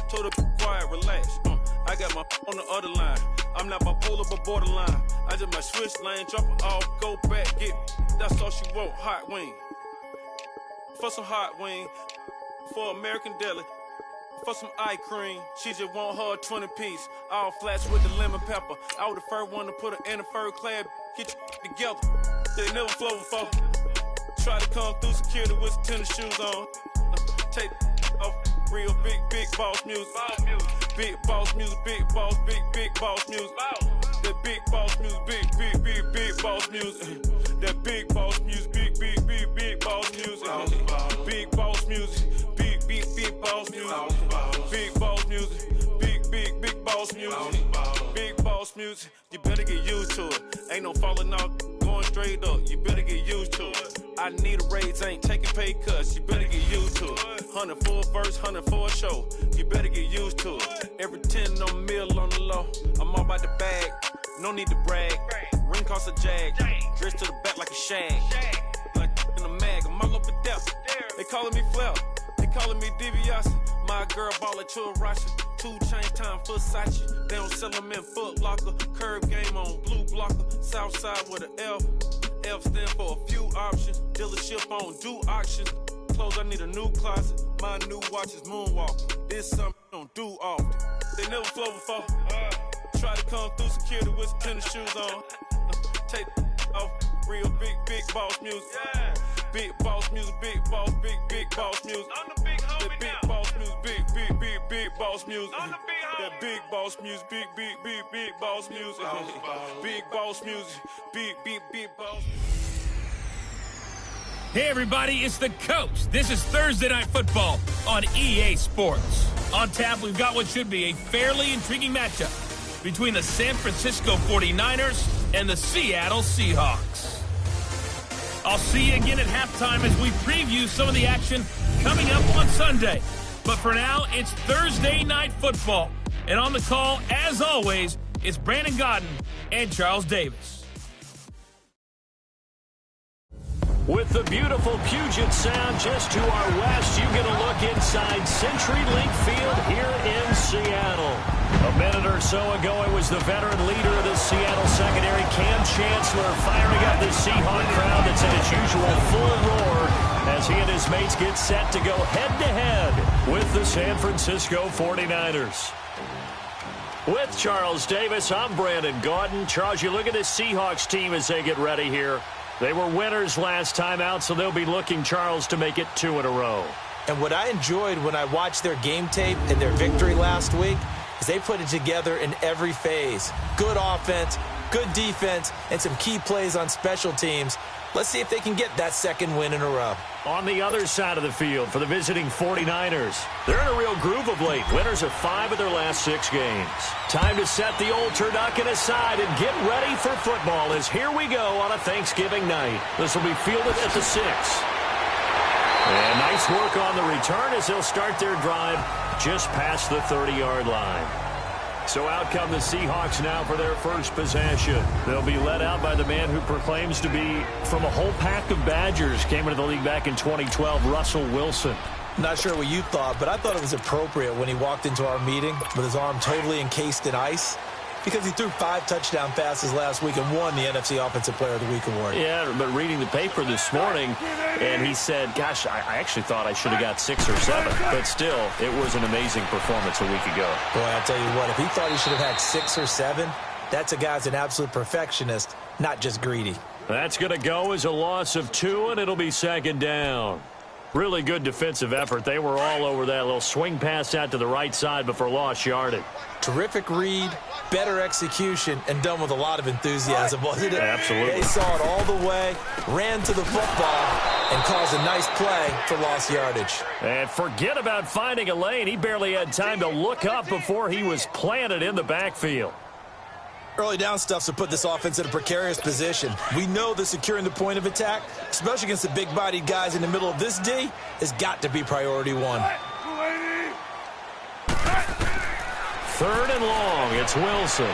Told her quiet, relax. I got my on the other line. I'm not bipolar, but borderline. I just might switch lane, drop it off, go back, get. That's all she want, hot wing. For some hot wing, for American deli. For some eye cream, she just want her 20-piece. All flats with the lemon pepper. I was the first one to put her in the fur clad. Get you together. They never flow before. Try to come through security with some tennis shoes on. Take off real big boss music. Big boss music, big boss music. That big boss music, big boss music. That big boss music, big boss music. Big boss music, big boss music. Big boss music, big boss music. Big boss music, you better get used to it. Ain't no falling off, going straight up. You better get used to it. I need a raise, ain't taking pay cuts. You better get used to it. 100 for a verse, 100 for a show. You better get used to it. Every 10 on mill on the low. I'm all about the bag, no need to brag. Ring cost a jag, dress to the back like a shag. Like in a mag, I'm all up in depth. They calling me Flair, they calling me DiBiase. My girl ball it to a Russian. 2 chain time Versace. They don't sell them in Foot Locker. Curve game on blue blocker. South side with an F. F stand for a few options. Dealership on do auctions. Clothes, I need a new closet. My new watch is moonwalking. This something I don't do often. They never flow before. Try to come through security with some tennis shoes on. Take off real big boss music. Big boss music, big boss music. I'm the big homie now. Big boss music, big boss music. I'm the big homie. That big boss music, big boss music. Big boss music, big boss. Hey everybody, it's the Coach. This is Thursday Night Football on EA Sports. On tap, we've got what should be a fairly intriguing matchup between the San Francisco 49ers and the Seattle Seahawks. I'll see you again at halftime as we preview some of the action coming up on Sunday. But for now, it's Thursday Night Football. And on the call, as always, it's Brandon Godden and Charles Davis. With the beautiful Puget Sound just to our west, you get a look inside CenturyLink Field here in Seattle. A minute or so ago, it was the veteran leader of the Seattle secondary, Cam Chancellor, firing up the Seahawk crowd that's in its usual full roar as he and his mates get set to go head-to-head with the San Francisco 49ers. With Charles Davis, I'm Brandon Gaudin. Charles, you look at this Seahawks team as they get ready here. They were winners last time out, so they'll be looking, Charles, to make it 2 in a row. And what I enjoyed when I watched their game tape and their victory last week is they put it together in every phase. Good offense, good defense, and some key plays on special teams. Let's see if they can get that second win in a row. On the other side of the field for the visiting 49ers, they're in a real groove of late. Winners of 5 of their last 6 games. Time to set the old turducken aside and get ready for football as here we go on a Thanksgiving night. This will be fielded at the 6. And nice work on the return as they'll start their drive just past the 30-yard line. So out come the Seahawks now for their first possession. They'll be led out by the man who proclaims to be from a whole pack of Badgers. Came into the league back in 2012, Russell Wilson. Not sure what you thought, but I thought it was appropriate when he walked into our meeting with his arm totally encased in ice because he threw 5 touchdown passes last week and won the NFC Offensive Player of the Week award. Yeah, but reading the paper this morning, and he said, gosh, I actually thought I should have got 6 or 7. But still, it was an amazing performance a week ago. Boy, I'll tell you what, if he thought he should have had 6 or 7, that's a guy's an absolute perfectionist, not just greedy. That's going to go as a loss of 2, and it'll be second down. Really good defensive effort. They were all over that little swing pass out to the right side, but for lost yardage. Terrific read, better execution, and done with a lot of enthusiasm, wasn't it? Absolutely. They saw it all the way, ran to the football, and cause a nice play for lost yardage. And forget about finding a lane. He barely had time to look up before he was planted in the backfield. Early down stuffs have put this offense in a precarious position. We know that securing the point of attack, especially against the big-bodied guys in the middle of this D, has got to be priority one. 3rd and long. It's Wilson.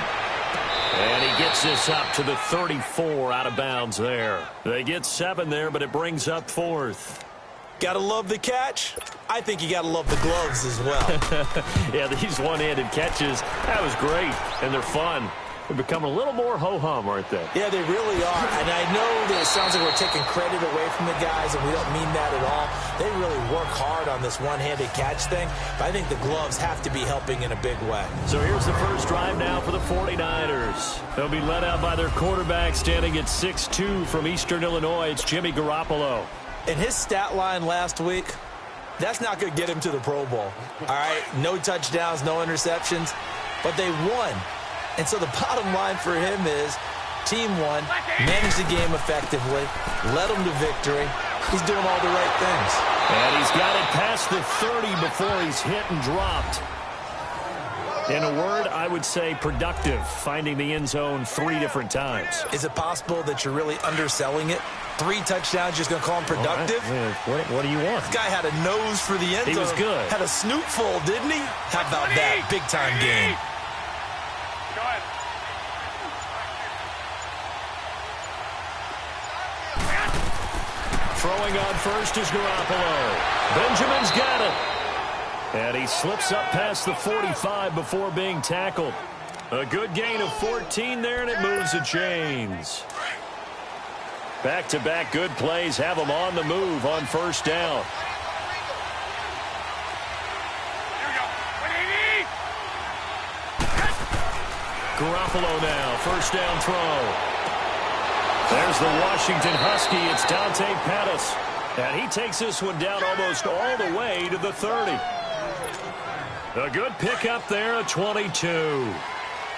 And he gets this up to the 34 out of bounds there. They get 7 there, but it brings up 4th. Gotta love the catch. I think you gotta love the gloves as well. Yeah, these one-handed catches, that was great, and they're fun. They're becoming a little more ho-hum, aren't they? Yeah, they really are. And I know that it sounds like we're taking credit away from the guys, and we don't mean that at all. They really work hard on this one-handed catch thing, but I think the gloves have to be helping in a big way. So here's the first drive now for the 49ers. They'll be led out by their quarterback standing at 6'2" from Eastern Illinois. It's Jimmy Garoppolo. In his stat line last week, that's not going to get him to the Pro Bowl. All right, no touchdowns, no interceptions, but they won. And so the bottom line for him is team won, managed the game effectively, led them to victory. He's doing all the right things. And he's got it past the 30 before he's hit and dropped. In a word, I would say productive, finding the end zone 3 different times. Is it possible that you're really underselling it? 3 touchdowns, just going to call him productive? Right. What do you want? This guy had a nose for the end zone. He was good. Had a snoot full, didn't he? How about that? Big-time game. Throwing on first is Garoppolo. Benjamin's got it. And he slips up past the 45 before being tackled. A good gain of 14 there, and it moves the chains. Back-to-back good plays have him on the move on first down. Garoppolo now, first down throw. There's the Washington Husky. It's Dante Pettis. And he takes this one down almost all the way to the 30. A good pickup there at 22.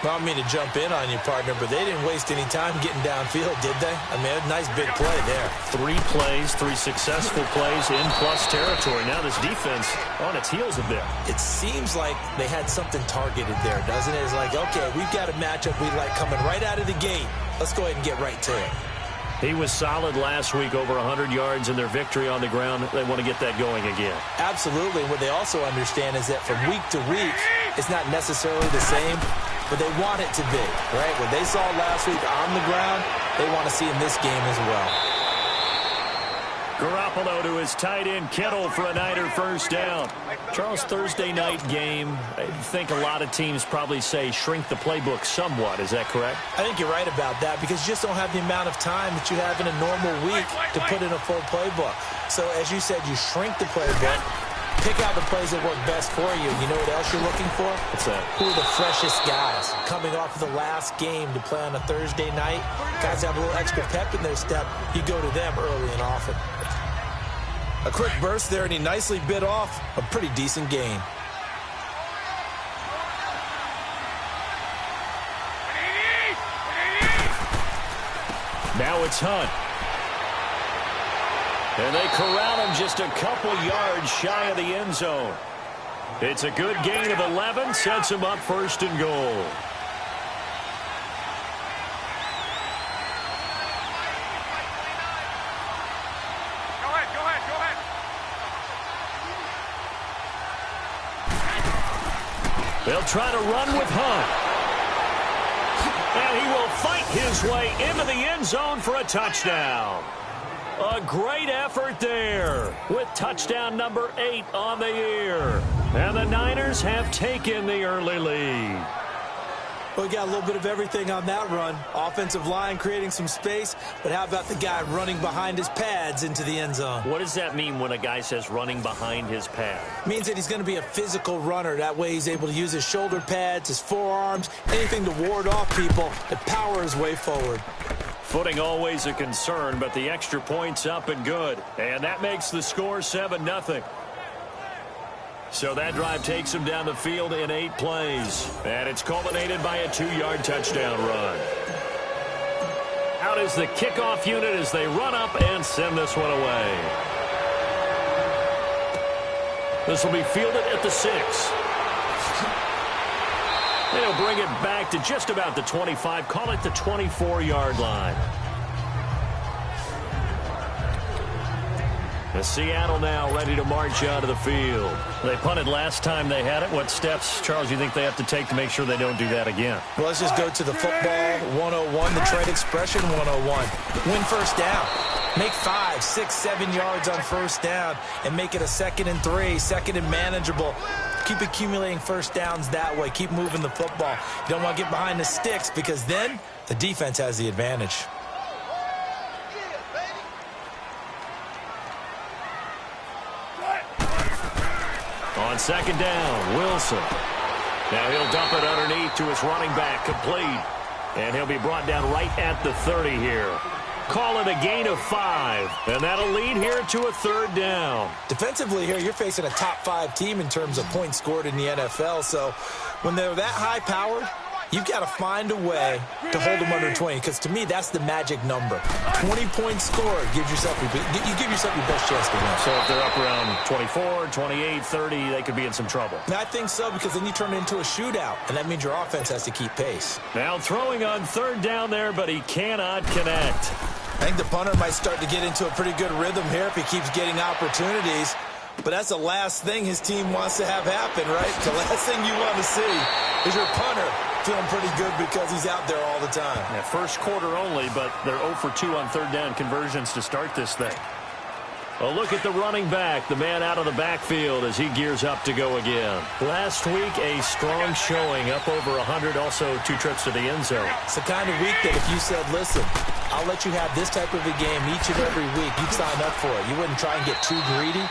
Well, I don't mean to jump in on you, partner, but they didn't waste any time getting downfield, did they? I mean, a nice big play there. 3 plays, 3 successful plays in plus territory. Now this defense on its heels a bit. It seems like they had something targeted there, doesn't it? It's like, okay, we've got a matchup we like coming right out of the gate. Let's go ahead and get right to it. He was solid last week, over 100 yards in their victory on the ground. They want to get that going again. Absolutely. What they also understand is that from week to week, it's not necessarily the same, but they want it to be, right? What they saw last week on the ground, they want to see in this game as well. Garoppolo to his tight end Kittle for a Niner first down. Charles, Thursday night game, I think a lot of teams probably say shrink the playbook somewhat. Is that correct? I think you're right about that because you just don't have the amount of time that you have in a normal week to put in a full playbook. So as you said, you shrink the playbook, pick out the plays that work best for you. You know what else you're looking for? What's that? Who are the freshest guys coming off of the last game to play on a Thursday night? Guys have a little extra pep in their step. You go to them early and often. A quick burst there, and he nicely bit off a pretty decent gain. Now it's Hunt. And they corral him just a couple yards shy of the end zone. It's a good gain of 11, sets him up first and goal. They'll try to run with Hunt. And he will fight his way into the end zone for a touchdown. A great effort there with touchdown number 8 on the year. And the Niners have taken the early lead. Well, we got a little bit of everything on that run. Offensive line creating some space, but how about the guy running behind his pads into the end zone? What does that mean when a guy says running behind his pad? Means that he's going to be a physical runner. That way he's able to use his shoulder pads, his forearms, anything to ward off people and power his way forward. Footing always a concern, but the extra point's up and good. And that makes the score 7-0. So that drive takes him down the field in 8 plays. And it's culminated by a 2-yard touchdown run. Out is the kickoff unit as they run up and send this one away. This will be fielded at the 6. They'll bring it back to just about the 25. Call it the 24-yard line. The Seattle now ready to march out of the field. They punted last time they had it. What steps, Charles, you think they have to take to make sure they don't do that again? Well, let's just go to the football 101, the trade expression 101. Win first down. Make 5, 6, 7 yards on first down and make it a 2nd and 3, 2nd and manageable. Keep accumulating first downs that way. Keep moving the football. You don't want to get behind the sticks because then the defense has the advantage. On 2nd down, Wilson. Now he'll dump it underneath to his running back, complete. And he'll be brought down right at the 30 here. Call it a gain of 5, and that'll lead here to a 3rd down. Defensively here, you're facing a top 5 team in terms of points scored in the NFL. So when they're that high-powered, you've got to find a way to hold them under 20, because to me, that's the magic number. 20 points scored gives yourself you give yourself your best chance to win. So if they're up around 24, 28, 30, they could be in some trouble. And I think so, because then you turn it into a shootout, and that means your offense has to keep pace. Now throwing on 3rd down there, but he cannot connect. I think the punter might start to get into a pretty good rhythm here if he keeps getting opportunities. But that's the last thing his team wants to have happen, right? The last thing you want to see is your punter feeling pretty good because he's out there all the time. Yeah, first quarter only, but they're 0 for 2 on 3rd down conversions to start this thing. A look at the running back, the man out of the backfield as he gears up to go again. Last week, a strong showing, up over 100, also 2 trips to the end zone. It's the kind of week that if you said, listen, I'll let you have this type of a game each and every week, you'd sign up for it. You wouldn't try and get too greedy,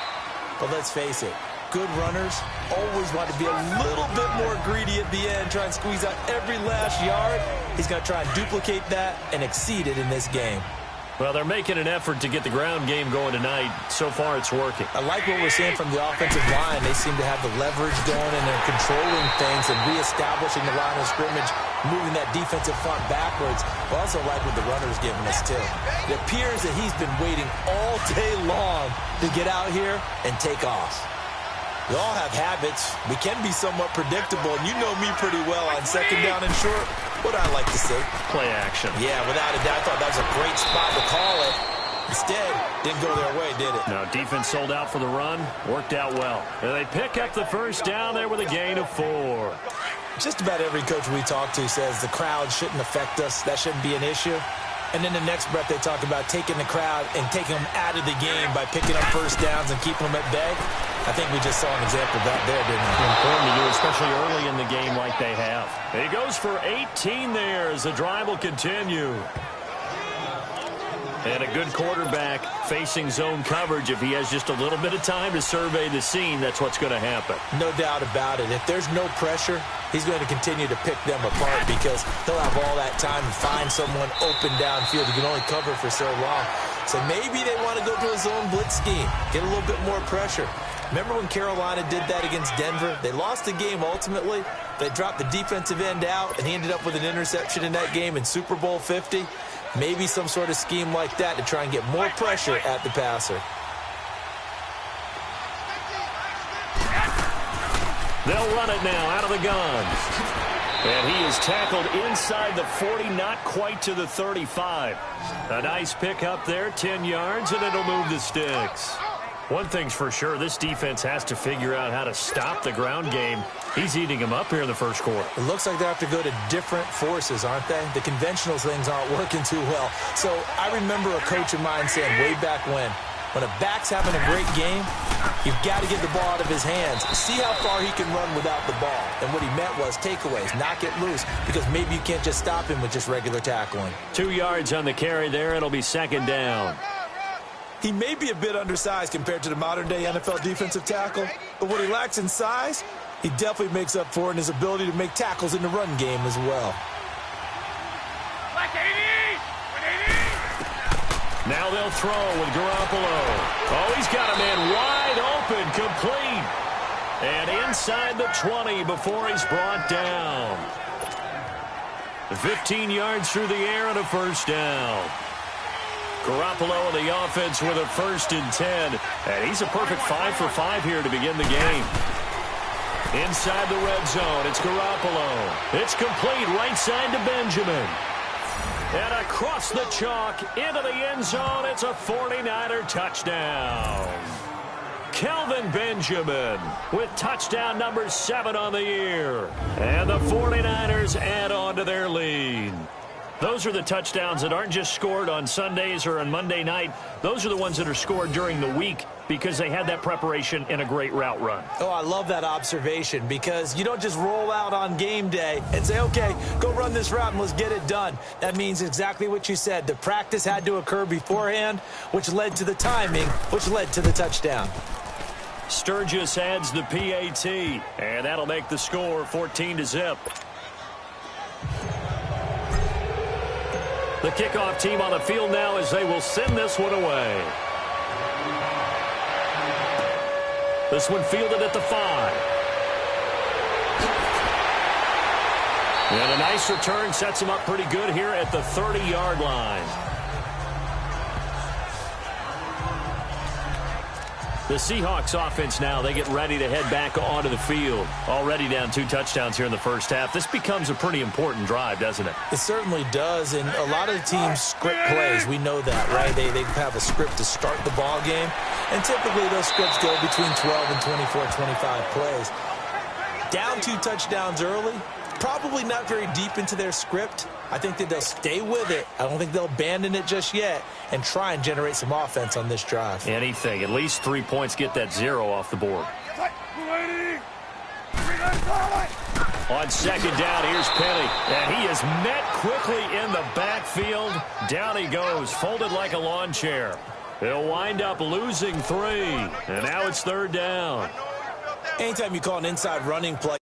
but let's face it, good runners always want to be a little bit more greedy at the end, try and squeeze out every last yard. He's going to try and duplicate that and exceed it in this game. Well, they're making an effort to get the ground game going tonight. So far, it's working. I like what we're seeing from the offensive line. They seem to have the leverage going, and they're controlling things and reestablishing the line of scrimmage, moving that defensive front backwards. I also like what the runner's giving us, too. It appears that he's been waiting all day long to get out here and take off. We all have habits. We can be somewhat predictable, and you know me pretty well on 2nd down and short. What I like to say? Play action. Yeah, without a doubt, I thought that was a great spot to call it. Instead, didn't go their way, did it? No, defense sold out for the run. Worked out well. And they pick up the first down there with a gain of 4. Just about every coach we talk to says the crowd shouldn't affect us. That shouldn't be an issue. And then the next breath, they talk about taking the crowd and taking them out of the game by picking up first downs and keeping them at bay. I think we just saw an example of that there, didn't we? Important to do, especially early in the game like they have. He goes for 18 there as the drive will continue. And a good quarterback facing zone coverage. If he has just a little bit of time to survey the scene, that's what's going to happen. No doubt about it. If there's no pressure, he's going to continue to pick them apart because he'll have all that time to find someone open downfield. He can only cover for so long. So maybe they want to go to a zone blitz scheme, get a little bit more pressure. Remember when Carolina did that against Denver? They lost the game ultimately. They dropped the defensive end out, and he ended up with an interception in that game in Super Bowl 50. Maybe some sort of scheme like that to try and get more pressure at the passer. They'll run it now out of the gun. And he is tackled inside the 40, not quite to the 35. A nice pick up there, 10 yards, and it'll move the sticks. One thing's for sure, this defense has to figure out how to stop the ground game. He's eating them up here in the first quarter. It looks like they have to go to different forces, aren't they? The conventional things aren't working too well. So I remember a coach of mine saying way back when a back's having a great game, you've got to get the ball out of his hands. See how far he can run without the ball. And what he meant was takeaways, knock it loose, because maybe you can't just stop him with just regular tackling. 2 yards on the carry there. It'll be 2nd down. He may be a bit undersized compared to the modern-day NFL defensive tackle, but what he lacks in size, he definitely makes up for it in his ability to make tackles in the run game as well. Now they'll throw with Garoppolo. Oh, he's got a man wide open, complete. And inside the 20 before he's brought down. 15 yards through the air and a first down. Garoppolo in the offense with a 1st and 10. And he's a perfect 5 for 5 here to begin the game. Inside the red zone, it's Garoppolo. It's complete right side to Benjamin. And across the chalk into the end zone, it's a 49er touchdown. Kelvin Benjamin with touchdown number 7 on the year. And the 49ers add on to their lead. Those are the touchdowns that aren't just scored on Sundays or on Monday night. Those are the ones that are scored during the week because they had that preparation in a great route run. Oh, I love that observation because you don't just roll out on game day and say, okay, go run this route and let's get it done. That means exactly what you said. The practice had to occur beforehand, which led to the timing, which led to the touchdown. Sturgis adds the PAT, and that'll make the score 14-0. The kickoff team on the field now as they will send this one away. This one fielded at the 5. And a nice return sets him up pretty good here at the 30-yard line. The Seahawks offense now, they get ready to head back onto the field. Already down 2 touchdowns here in the first half. This becomes a pretty important drive, doesn't it? It certainly does, and a lot of the teams script plays. We know that, right? They have a script to start the ball game, and typically those scripts go between 12 and 24, 25 plays. Down 2 touchdowns early, probably not very deep into their script. I think that they'll stay with it. I don't think they'll abandon it just yet and try and generate some offense on this drive. Anything. At least 3 points, get that 0 off the board. On second down, here's Penny. And he is met quickly in the backfield. Down he goes, folded like a lawn chair. He'll wind up losing 3. And now it's 3rd down. Anytime you call an inside running play,